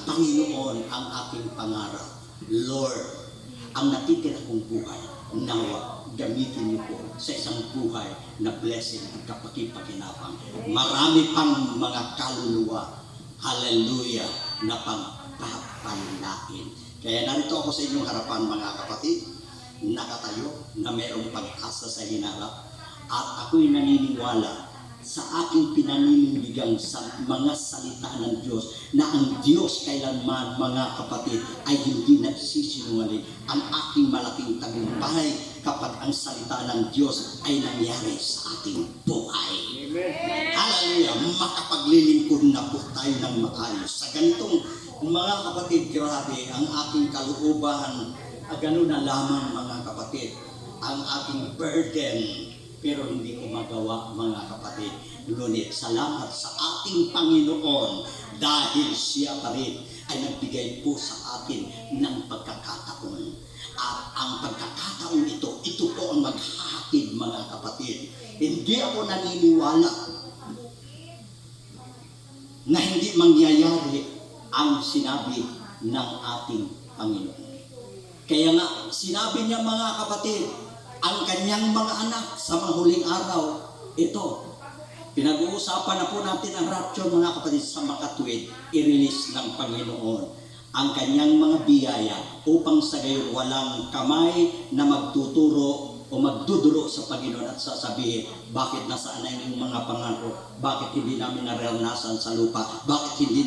Speaker 1: Panginoon, ang aking pangarap. Lord, ang natitira kong buhay, nawa, gamitin niyo po sa isang buhay na blessing at kapaki-pakinapang. Marami pang mga kaluluwa, hallelujah, na pagpapalain. Kaya narito ako sa inyong harapan mga kapatid, nakatayo na mayroong pag-asa sa hinarap. At ako'y naniniwala sa aking pinaninindigang sa mga salita ng Diyos na ang Diyos kailanman mga kapatid ay hindi nagsisinungaling. Ang aking malaking tagumpay kapag ang salita ng Diyos ay nangyari sa ating buhay.
Speaker 2: Amen.
Speaker 1: Hallelujah! Makapaglilingkod na po tayo ng maayos. Sa ganitong mga kapatid, grabe ang aking kalooban. Ganun na lamang mga kapatid, ang aking burden. Pero hindi ko magawa mga kapatid. Ngunit salamat sa ating Panginoon dahil siya pa rin ay nagbigay po sa atin ng pagkakataon. At ang pagkakataon ito po ang maghahatid mga kapatid. Hindi ako naniniwala na hindi mangyayari ang sinabi ng ating Panginoon. Kaya nga, sinabi niya mga kapatid, ang kanyang mga anak sa mga huling araw. Ito, pinag-uusapan na po natin ang rapture, mga kapatid, sa makatuwid, i-release ng Panginoon ang kanyang mga biyaya upang sa gayon walang kamay na magtuturo o magduduro sa Panginoon at sasabihin, bakit nasaan na yung mga pangako? Bakit hindi namin naranasan sa lupa? Bakit hindi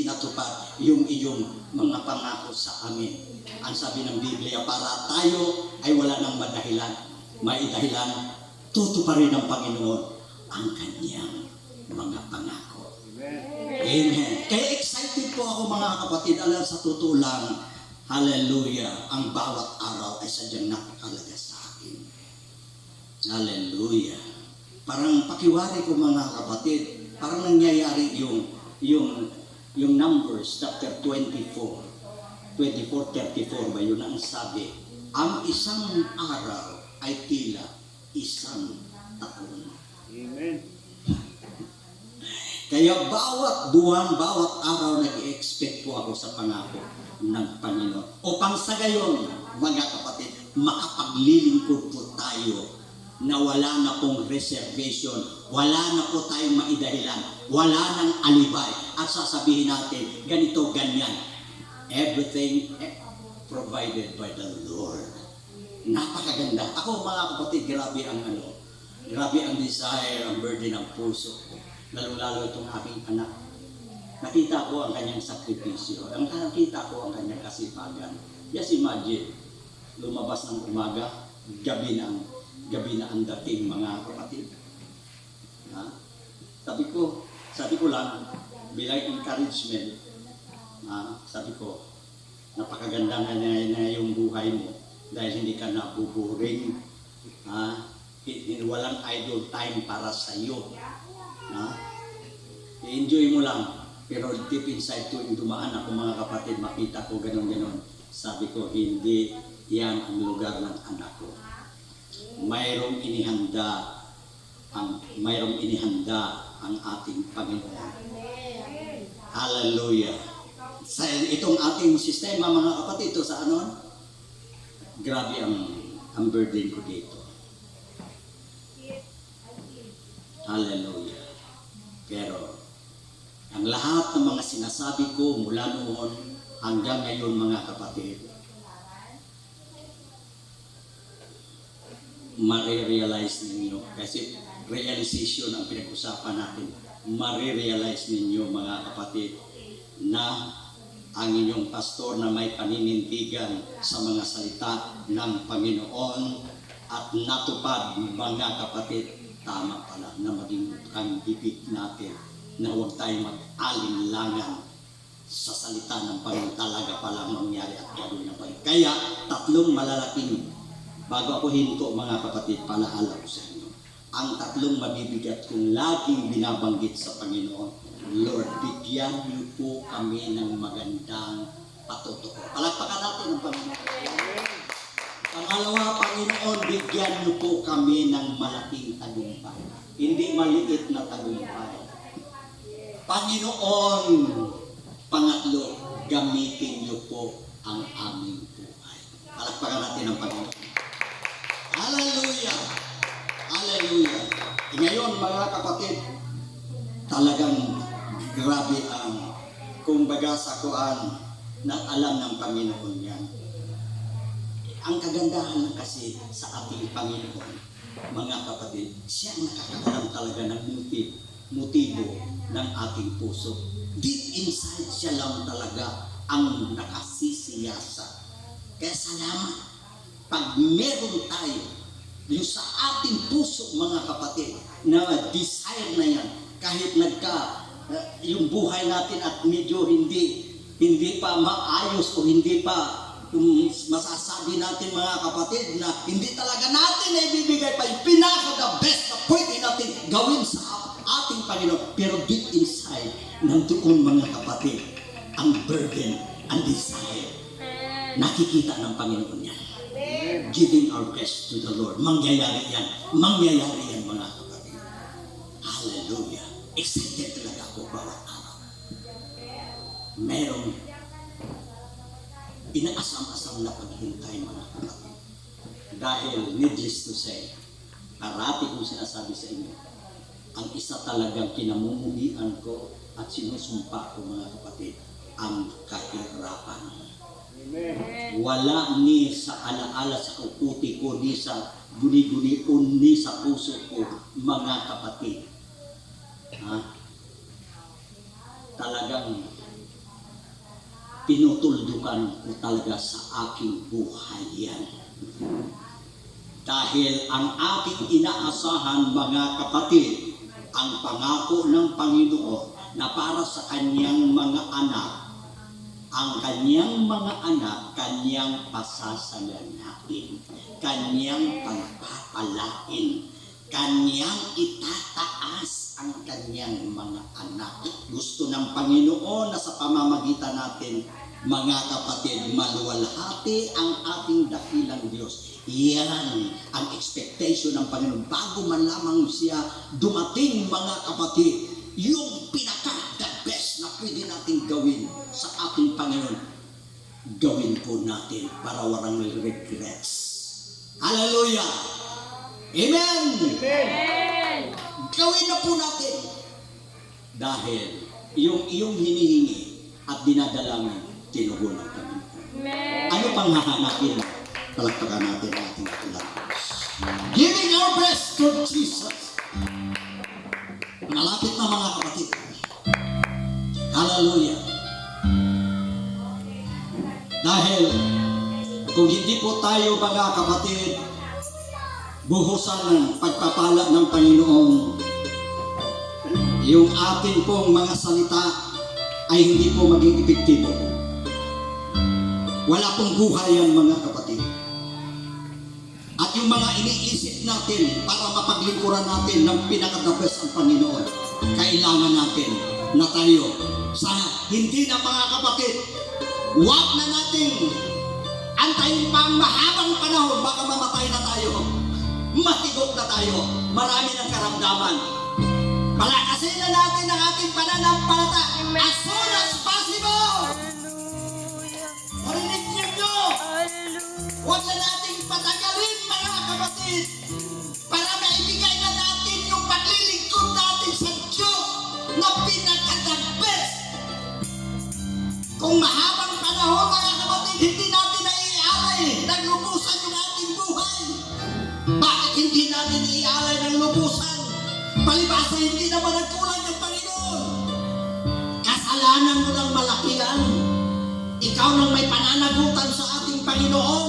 Speaker 1: natupad yung iyong mga pangako sa amin? Ang sabi ng Biblia, para tayo ay wala nang madahilan. May dahilan, tutuparin ng Panginoon ang kanyang mga pangako. Amen. Kaya excited po ako, mga kapatid. Alam, sa totoo lang, hallelujah, ang bawat araw ay sadyang napakalaga sa akin. Hallelujah. Parang pakiwari ko, mga kapatid, parang nangyayari yung Numbers chapter 24:34 ba yun ang sabi, ang isang araw ay tila isang taon. Amen. Kaya bawat buwan, bawat araw nag-i-expect po ako sa pangako ng Panginoon. Upang sa gayon, mga kapatid, makapaglilingkod po tayo na wala na pong reservation, wala na po tayong maidahilan, wala nang alibay. At sasabihin natin, ganito, ganyan. Everything provided by the Lord. Napakaganda. Ako, mga kapatid, grabe ang desire, ang burden ng puso ko. Lalo-lalo itong aking anak. Nakita ko ang kanyang sakripisyo. Nakita ko ang kanyang kasipagan. Just imagine, lumabas ng umaga, gabi na ang dating, mga kapatid. Ha? Sabi ko lang, bilang encouragement, sabi ko, napakaganda na yung buhay mo dahil hindi ka nabuburing. Walang idle time para sa iyo. I-enjoy mo lang. Pero deep inside ko, yung dumaan ako, mga kapatid, makita ko ganon-ganon. Sabi ko, hindi yan ang lugar ng anak ko. Mayroong inihanda ang ating Panginoon. Hallelujah. Sa itong ating sistema, mga kapatid, ito sa ano? Grabe ang burden ko dito. Hallelujah. Pero ang lahat ng mga sinasabi ko mula noon hanggang ngayon, mga kapatid, marirealize ninyo, kasi realization ang pinag-usapan natin, marirealize ninyo, mga kapatid, na ang inyong pastor na may paninindigan sa mga salita ng Panginoon at natupad, mga kapatid, tama pala na maging ang bibig natin na huwag tayong mag-alinlangan sa salita ng Panginoon. Talaga palang mangyari at gano'n na Panginoon. Kaya tatlong malalaking, bago ako hinto, mga kapatid, palaala ko sa inyo, ang tatlong mabibigat kong laging binabanggit sa Panginoon, Lord, bigyan niyo po kami ng magandang patutuo. Palakpakan natin ang Panginoon. Pangalawa, Panginoon, bigyan niyo po kami ng malaking tagumpay. Hindi maliit na tagumpay. Panginoon, pangatlo, gamitin niyo po ang aming buhay. Palakpakan natin ang Panginoon. Hallelujah! Hallelujah! Ngayon, mga kapatid, talagang grabe ang kumbaga sa kuan na alam ng Panginoon yan. Ang kagandahan kasi sa ating Panginoon, mga kapatid, siya ang nakakaalam talaga ng motibo ng ating puso. Deep inside siya lang talaga ang nakasisiyasa. Kaya salamat, pag meron tayo, yung sa ating puso, mga kapatid, na desire na yan, kahit yung buhay natin at medyo hindi pa maayos o hindi pa masasabi natin, mga kapatid, na hindi talaga natin na ibibigay pa yung pinaka-the best na pwede natin gawin sa ating Panginoon. Pero deep inside, nandoon, mga kapatid, ang burden, ang desire. Nakikita ng Panginoon yan. Giving our best to the Lord. Mangyayari yan. Mangyayari yan, mga kapatid. Hallelujah. Excited talaga ako bawat araw. Merong inaasam-asam na paghintay, mga kapatid.
Speaker 2: Dahil, needless to say, parati kong sinasabi sa inyo, ang isa talagang kinamumuhian ko at sinusumpa ko mga kapatid, ang kahirapan. Wala ni sa alaala sa kukuti ko, ni sa guni-guni o ni sa puso ko, mga kapatid. Talagang pinutuldukan ko talaga sa aking buhay yan. Dahil ang aking inaasahan, mga kapatid, ang pangako ng Panginoon na para sa kanyang mga anak, ang kanyang mga anak, kanyang pasasalanahin, kanyang pagpapalain, kanyang itataas ang kanyang mga anak. Gusto ng Panginoon na sa pamamagitan natin, mga kapatid, maluwalhati ang ating dakilang Diyos. Yan ang expectation ng Panginoon. Bago man lamang siya dumating, mga kapatid, yung pinaka-the best na pwede natin gawin sa ating Panginoon, gawin po natin para walang regrets. Hallelujah! Amen! Amen! Gawin na po natin. Dahil yung iyong hinihingi at dinadalangin, tinugon ng Panginoon. Ano pang hahanapin mo? Palakpakan natin ang ating Diyos. Giving our best to Jesus. Malapit na, mga kapatid. Hallelujah. Dahil kung hindi po tayo, mga kapatid, buhusan ng pagpapala ng Panginoon, yung atin pong mga salita ay hindi po maging epektibo. Wala pong buhay yan, mga kapatid. At yung mga iniisip natin para mapaglingkuran natin ng pinakadabes ang Panginoon, kailangan natin na tayo sa hindi na, mga kapatid, huwag na natin antayin pang mahabang panahon, baka mamatay na tayo, matigok na tayo, marami ng karamdaman. Palakasin na natin ang ating pananampalataya as soon as possible. Marinig niyo, huwag na nating patagalin, mga kapatid, para maibigay na natin yung paglilingkod natin sa Diyos na pinaka-the-best. Kung mahabang panahon, mga kapatid, hindi natin naialay, naglubusan yung ating buhay. Bakit hindi natin ialay ng lubusan? Palibasa, hindi naman nagkulang ng Panginoon. Kasalanan mo ng malaki yan. Ikaw nang may pananagutan sa ating Panginoon.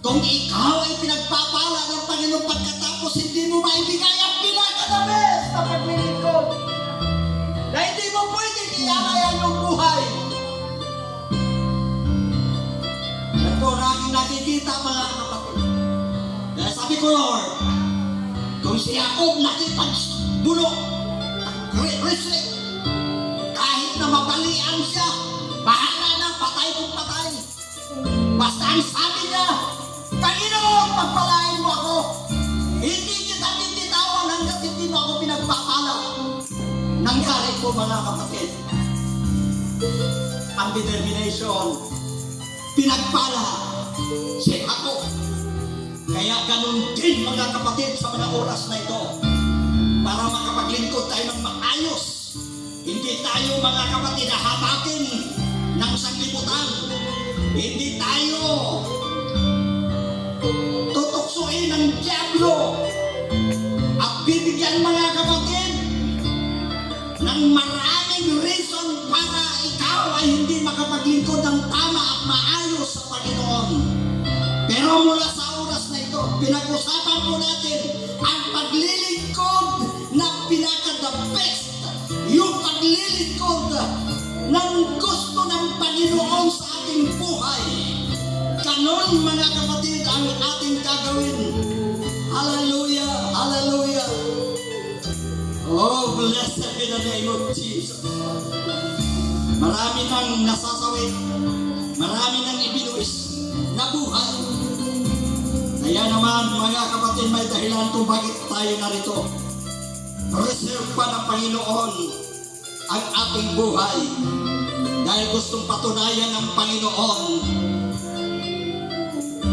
Speaker 2: Kung ikaw ay pinagpapala ng Panginoon pagkatapos hindi mo maibigay ang pinaka-the-best na paglilingkod, na hindi mo pwedeng ialay ang buhay. Yan po ang aking nakikita, mga kapatid. Kaya sabi ko, Lord, kung si Jacob nakipagbulo, nag-wrestling, kahit na mabalian siya, bahala na, patay kung patay. Basta ang sabi niya, Panginoon, pagpalain mo ako. Hindi kita tititawan hanggat hindi mo ako pinagpapala. Nangyari po, mga kapatid, ang determination, pinagpala si Jacob. Kaya ganun din, mga kapatid, sa mga oras na ito, para makapaglingkod tayo ng maayos. Hindi tayo, mga kapatid, hahabakin ng sanglibutan. Hindi tayo tutuksuin ng diablo at bibigyan, mga kapatid, ng maraming reason para ikaw ay hindi makapaglingkod ng tama at maayos sa Panginoon. Pero mula sa oras na ito, pinag-usapan po natin ang paglilingkod na pinaka-the best, yung paglilingkod ng gusto ng Panginoon sa ating buhay. Ganon, mga kapatid, ang ating gagawin. Hallelujah! Hallelujah! Oh, blessed be the name of Jesus. Marami nang nasasawit, marami nang ibinuis na buhay. Kaya naman, mga kapatid, may dahilan kung bakit tayo narito. Reserve pa ng Panginoon ang ating buhay dahil gustong patunayan ng Panginoon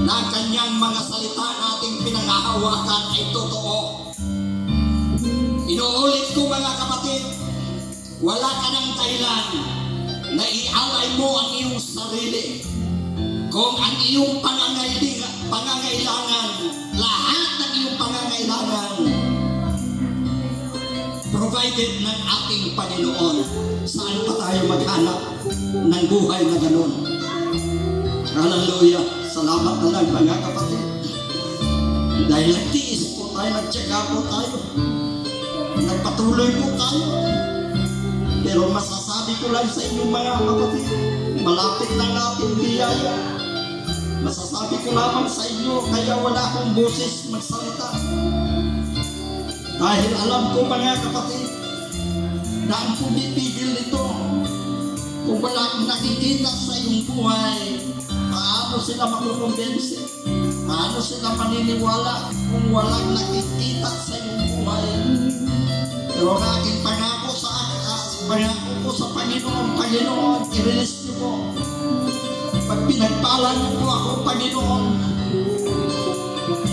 Speaker 2: na ang kanyang mga salita nating pinangahawakan ay totoo. Inuulit ko mga kapatid, wala ka ng dahilan na ialay mo ang iyong sarili kung ang iyong pangangailangan, lahat ng iyong pangangailangan, provided ng ating Panginoon. Saan pa tayo maghanap ng buhay na ganun? Hallelujah! Salamat na lang mga kapatid. Dahil nagtiis po tayo, nagtyaga po tayo, nagpatuloy po tayo. Pero masasabi ko lang sa inyo mga kapatid, malapit na natin biyaya. Masasabi ko lamang sa inyo, kaya wala akong boses magsalita. Dahil alam ko mga kapatid, na ang pumipigil nito, kung wala akong nakikita sa iyong buhay, paano sila makukumbensi? Paano sila maniniwala kung walang nakikita sa iyong buhay? Pero ang aking pangako ko sa Panginoon, i-release niyo po. Pag pinagpala niyo po ako, Panginoon,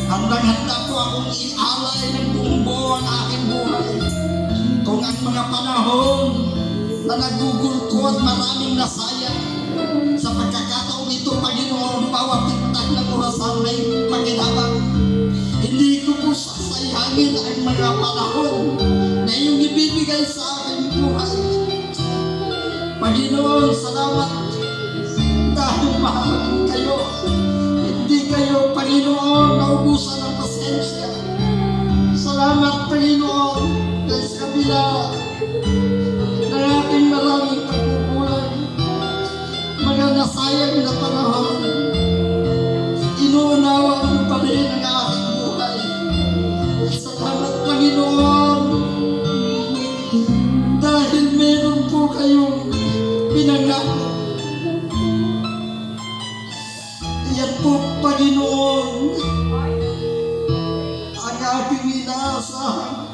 Speaker 2: handang-handa po akong ialay ng buong buo ang aking buhay. Kung ang mga panahon na nagugulko at maraming nasayang, sa pagkakataong ito, Panginoon, bawat tigtag ng orasan ay pakinabang. Hindi ko po sasayangin ang mga panahon na iyong ibibigay sa aking buhay. Panginoon, salamat dahil mahal kayo. Hindi kayo, Panginoon, naubusan ng pasensya. Salamat, Panginoon, dahil sa kabila ng aking maraming pagkukulang, mga nasayang na panahon, inuunawa mo pa rin ang aking buhay. Salamat, Panginoon, dahil meron po kayong pinangako. Yan po, Panginoon, ang aking inaasahan.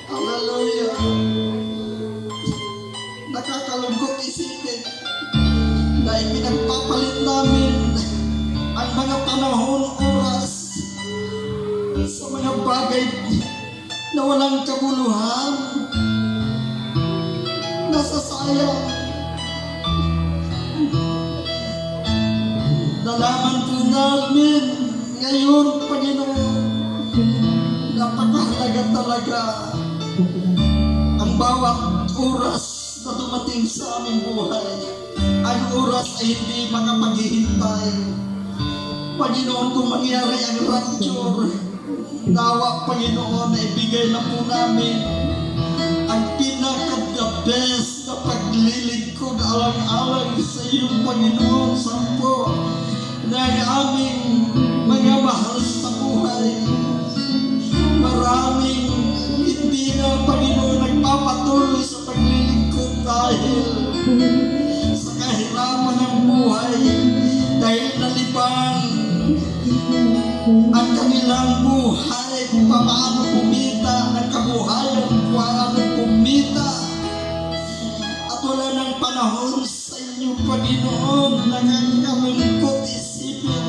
Speaker 2: Hallelujah. Nakakalungkot isipin na ipinagpapalit namin ang mga panahon, oras sa mga bagay na walang kabuluhan, nasasayang. Nalaman po namin ngayon, Panginoon, napakahalaga talaga ang bawat oras na dumating sa aming buhay. Ang oras ay hindi makapaghihintay. Panginoon, kung mangyari ang rapture, nawa, Panginoon, na ibigay na po namin ang pinaka-the best na paglilingkod alang-alang sa iyong Panginoon, sampo ng aming mga mahal sa buhay. Maraming hindi na, Panginoon, nagpapatuloy sa paglilingkod dahil sa kahirapan ng buhay, dahil nalibang ang kanilang buhay kung paano kumita, ng kabuhayan kung paano kumita, at wala ng panahon sa inyo, Panginoon, nakakalungkot isipin.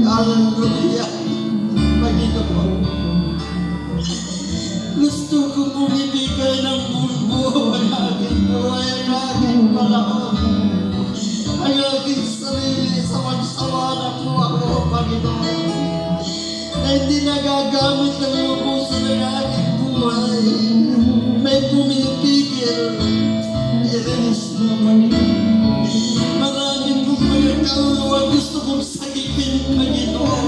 Speaker 2: Hallelujah, Panginoon. Gusto ko bumibigay ng buo ang aking buhay, ang aking panahon, ang aking sarili sa magsawa na po ako, Panginoon, na hindi nagagamit ng lubusan ng aking buhay. May pumipigil, i-release mo, Panginoon. Maraming kong mga kauluwa gusto kong sagipin, Panginoon,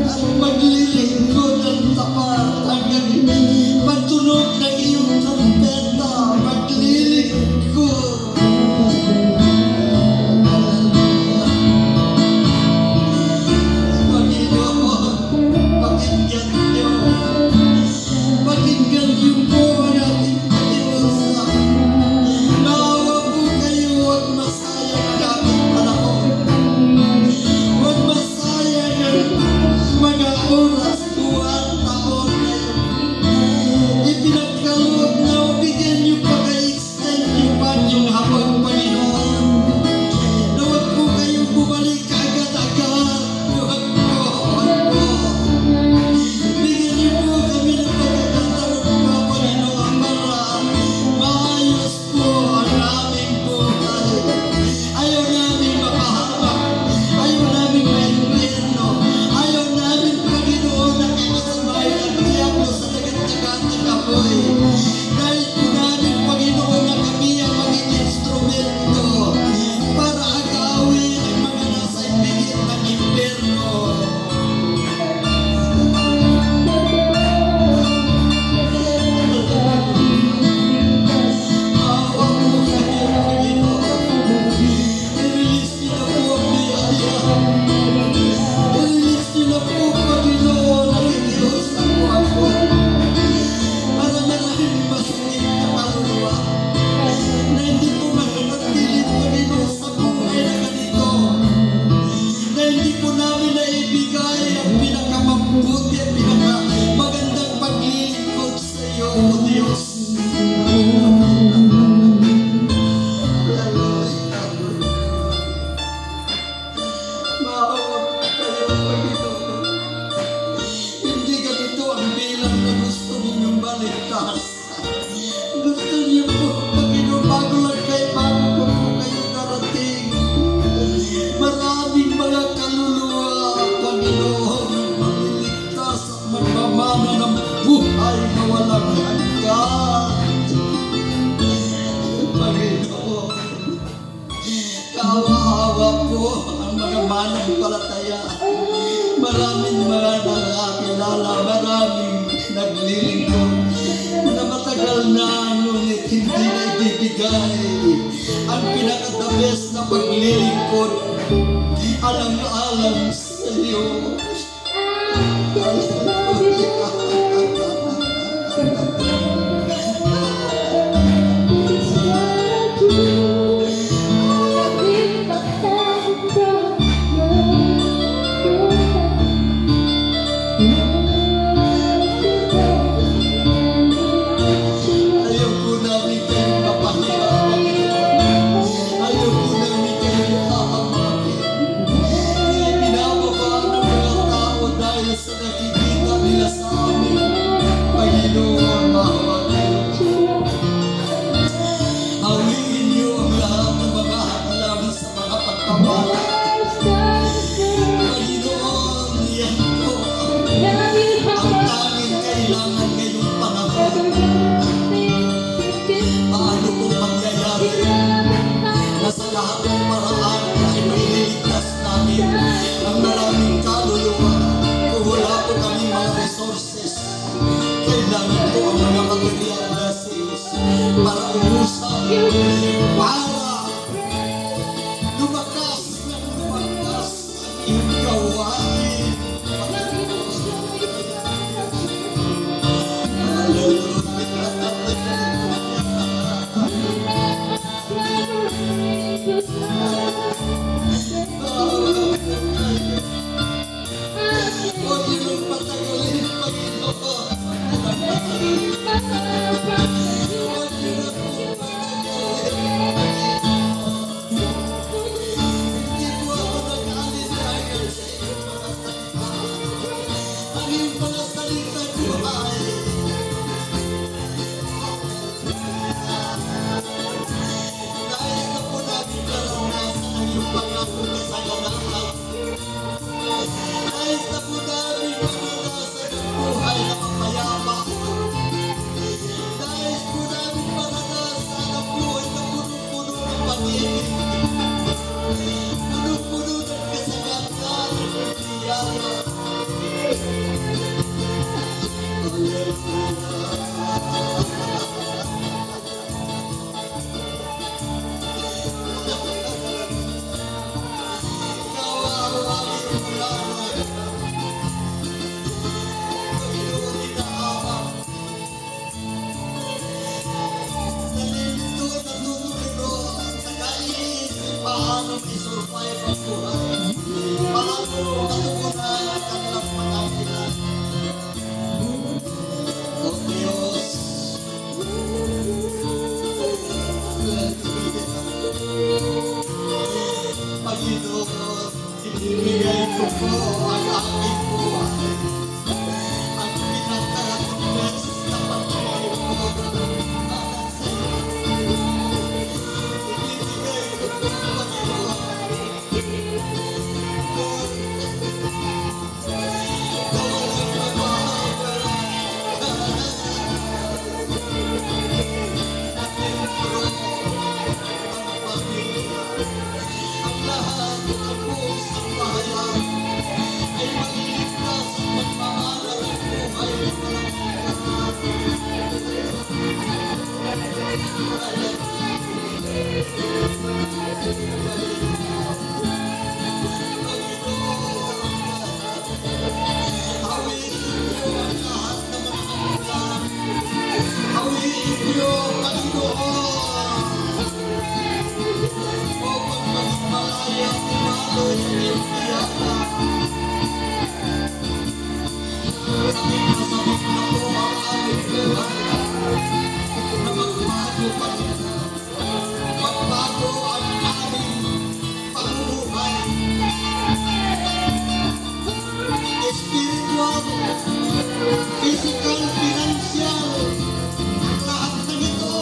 Speaker 2: at maglilingkod ng tapat hanggang pagtunog ng iyong trumpeta, maglilingkod. Panginoon, pakinggan niyo. Pakinggan niyo po ang ating pag-iusap. Naawa po kayo at masaya ang ating panahon.
Speaker 1: na, ngunit hindi na ibibigay ang pinaka-the best na paglilingkod alang-alang sa iyo. Ayaw po namin kayong mapahirapan. Ayaw po namin kayong hahamakin. Pinababa ng mga tao dahil sa nakikita nila sa amin. Panginoon, mahawakin. Hawiin niyo ang lahat ng mga hadlang sa mga pagpapala. Panginoon, yan po ang tanging kailangan ngayong panahon. Paano kung mangyayari na sa lahat ng paraan ay mailigtas namin ang maraming kaluluwa kung wala po kami mga resources. Kailangan po ang mga material blessings para umusap, para lumakas ng lumakas ang iyong gawain. Huwag iyong patagalin, Panginoon. Huwag iyong patagalin. Hindi po ako nag-alinlangan sa iyong mga salita. Ang iyong mga salita buhay. Nais na po namin naranasan ang iyong pangako kasalanan. Nais na po namin maranasan ang buhay na mapayapa. Nais po namin maranasan ang buhay na punong-puno ng pag-ibig. Punong-puno ng kasagatan at biyaya. Paano i-survive ang buhay? Paano matugunan ang kanilang pangangailangan? O Diyos, Panginoon, ibibigay ko po ang aking buhay. Ang pinaka-best na pagkakalingkod para sa iyo. Ibibigay ko po, Panginoon. Kawalang pagmamahal. Ang lahat ng buong sambahayan ay maliligtas at magmamahalan ng buhay ng hawiin niyo, Panginoon. O pagmaging malaya, umaloy ang iyong biyaya. Aming masabik na po ang aming buhay na magbago, Panginoon. Magbago ang aming pamumuhay. Spiritual, physical, financial, ang lahat ng ito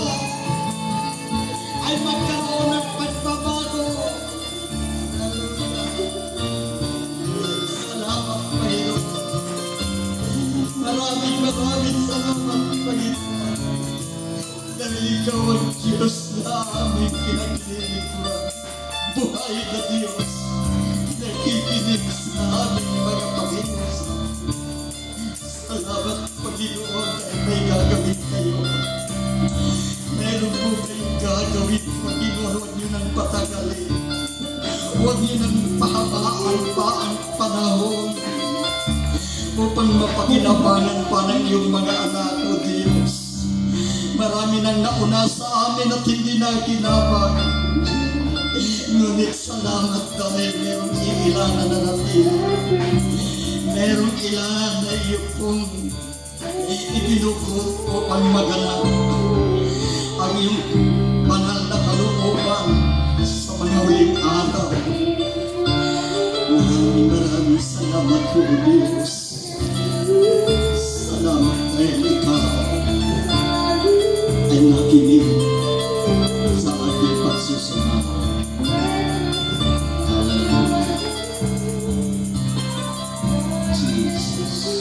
Speaker 1: ay magkaroon ng pagbabago. Salamat, Panginoon. Maraming salamat, Panginoon. Dahil ikaw ang Diyos na aming pinaglilingkuran. Buhay na Diyos, nakikinig sa aming mga pag-iusap. Salamat, Panginoon, dahil may gagawin kayo. upang mapakinabangan pa ng iyong mga anak, O Diyos. Marami nang nauna sa amin at hindi na kinabang. Ngunit salamat dahil merong ilan na nanatili. Merong ilan na iyo pong ibinukod upang maganap ang iyong banal na kalooban sa mga huling araw. Maraming salamat po, Diyos. Salamat dahil ikaw ay nakinig sa ating pagsusumama. Hallelujah. Jesus.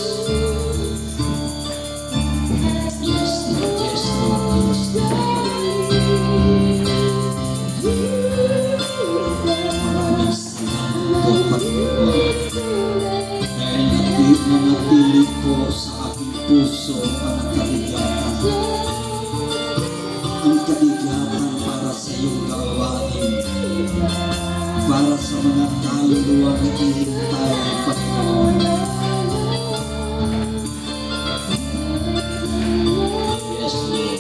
Speaker 1: Yes, Lord. Yes, Lord. Yes, Lord. Maraming salamat po, Panginoon. Dahil nanatili po sa aking puso ang kabigatan. Ang kabigatan para sa iyong gawain. Para sa mga kaluluwa na ihintay, Panginoon. Yes, Lord.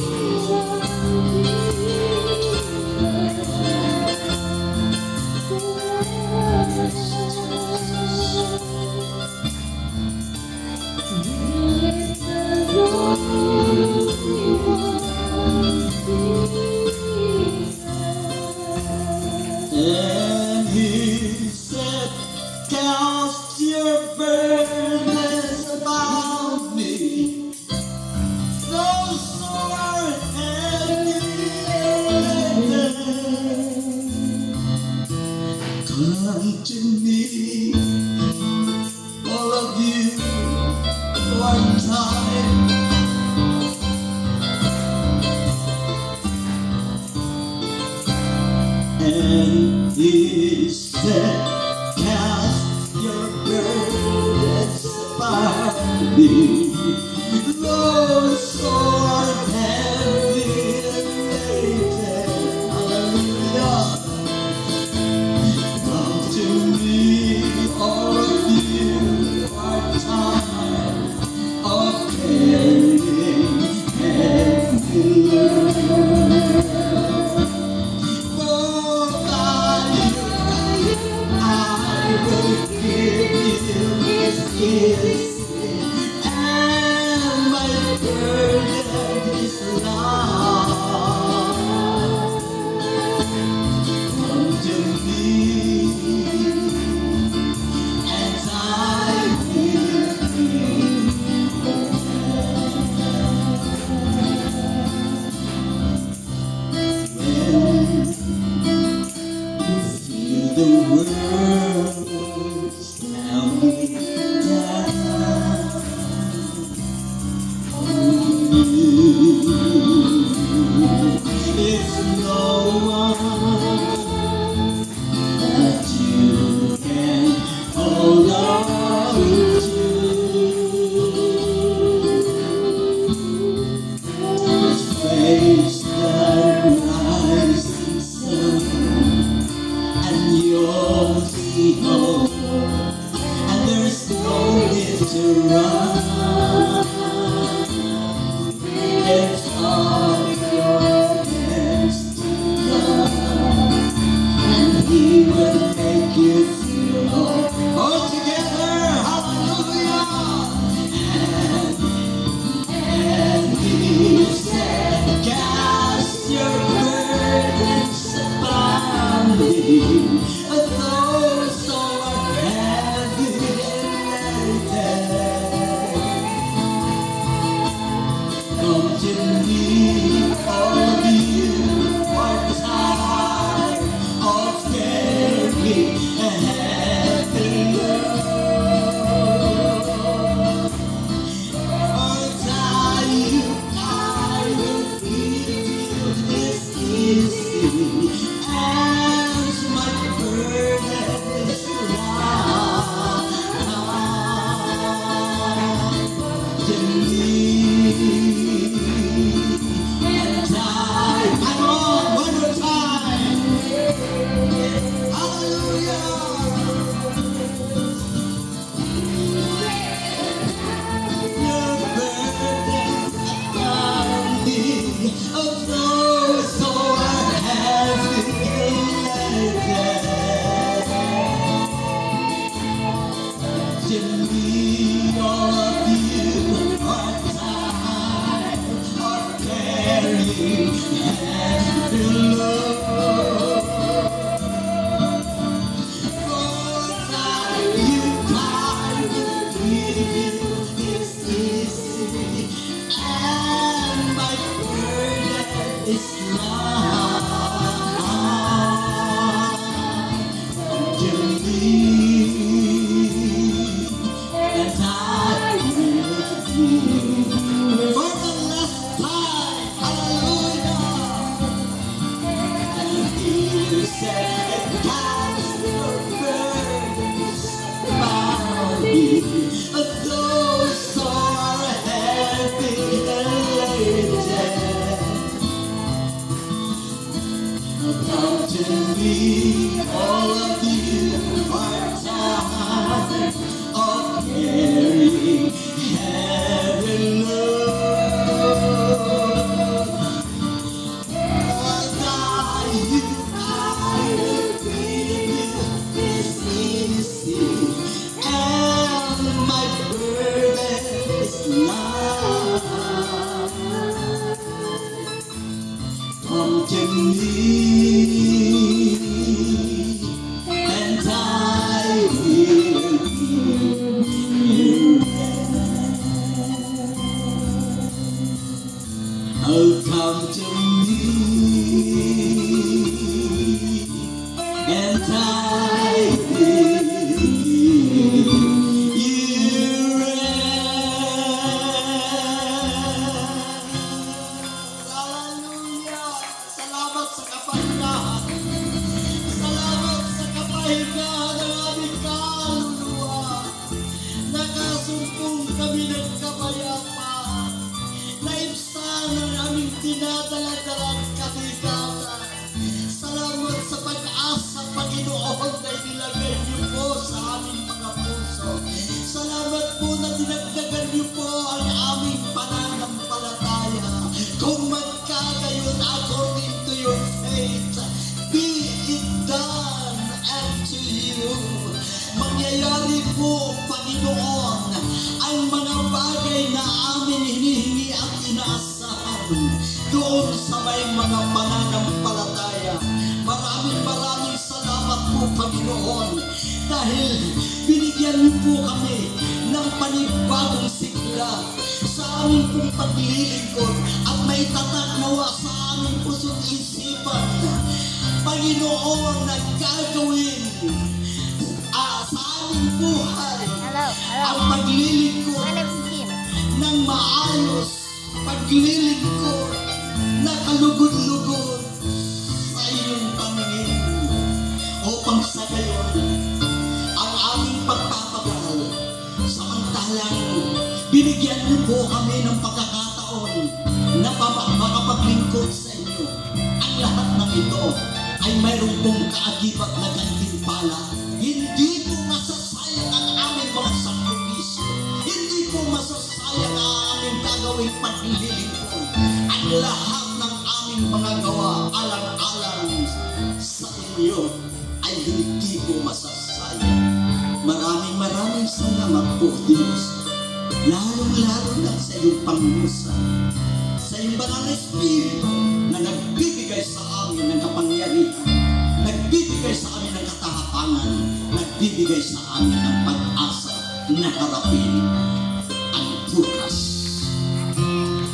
Speaker 1: And he said, cast your burdens about me. Those who are heavy laden, come to me. All of you who are tired, and he said, cast your burdens upon me. Those who are heavy laden, hallelujah. Come to me, all of you who are tired of carrying heavy loads. I will give you his kiss, and hand in love. For you died with me is easy, and my burden is light. To me, and I will be for the last time. Hallelujah. And you said, cast your burdens upon me. Those who are heavy laden, come to me, all of you are tired of carrying heavy load. Come to me, and I will give you rest. Oh, come to me, and I will give you rest. Hallelujah! Salamat sa kapahingahan. Salamat sa kapahingahan ng aming kaluluwa. Nakasumpong kami ng kapayapaan. Naibsan ang aming dinadala-dalang kabigatan. Salamat sa pag-asa, Panginoon, na ilagay niyo po sa aming mga puso. Salamat po na dinagdagan niyo po ang aming pananampalataya. Kung magkagayon according to your faith, be it done unto you. Mangyayari po, Panginoon, ang mga bagay na amin hinihingi at inaasahan doon sa may mga pananampalataya. Maraming salamat po, Panginoon, dahil binigyan niyo po kami ng panibagong sigla sa aming pong paglilingkod at may tatanawa sa aming puso't isipan. Panginoon, na gagawin sa aming buhay ang paglilingkod
Speaker 3: My name is Kim.
Speaker 1: ng maayos, paglilingkod na kalugod-lugod sa iyong paningin. Upang sa gayon, ang aming pagpapagal, samantalang binigyan niyo po kami ng pagkakataon na makapaglingkod sa inyo. Ang lahat ng ito ay mayroong pong kaagibat na gantimpala. Hindi po masasayang ang aming mga sakripisyo. Hindi po masasayang ang aming gagawing paglilingkod. Ang lahat ng aming mga gawa alang-alang sa inyo ay hindi po masasayang. Maraming salamat po, Diyos. Lalong-lalo na sa iyong pangunasan, sa iyong banal na Espiritu na nagbibigay sa amin ng kapangyarihan, nagbibigay sa amin ng katahapangan, nagbibigay sa amin ng pag-asa na harapin ang bukas.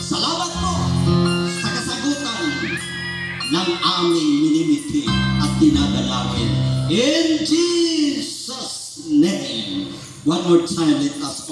Speaker 1: Salamat po sa kasagutan ng aming minimiti at dinadalangin. In Jesus' name. One more time, let us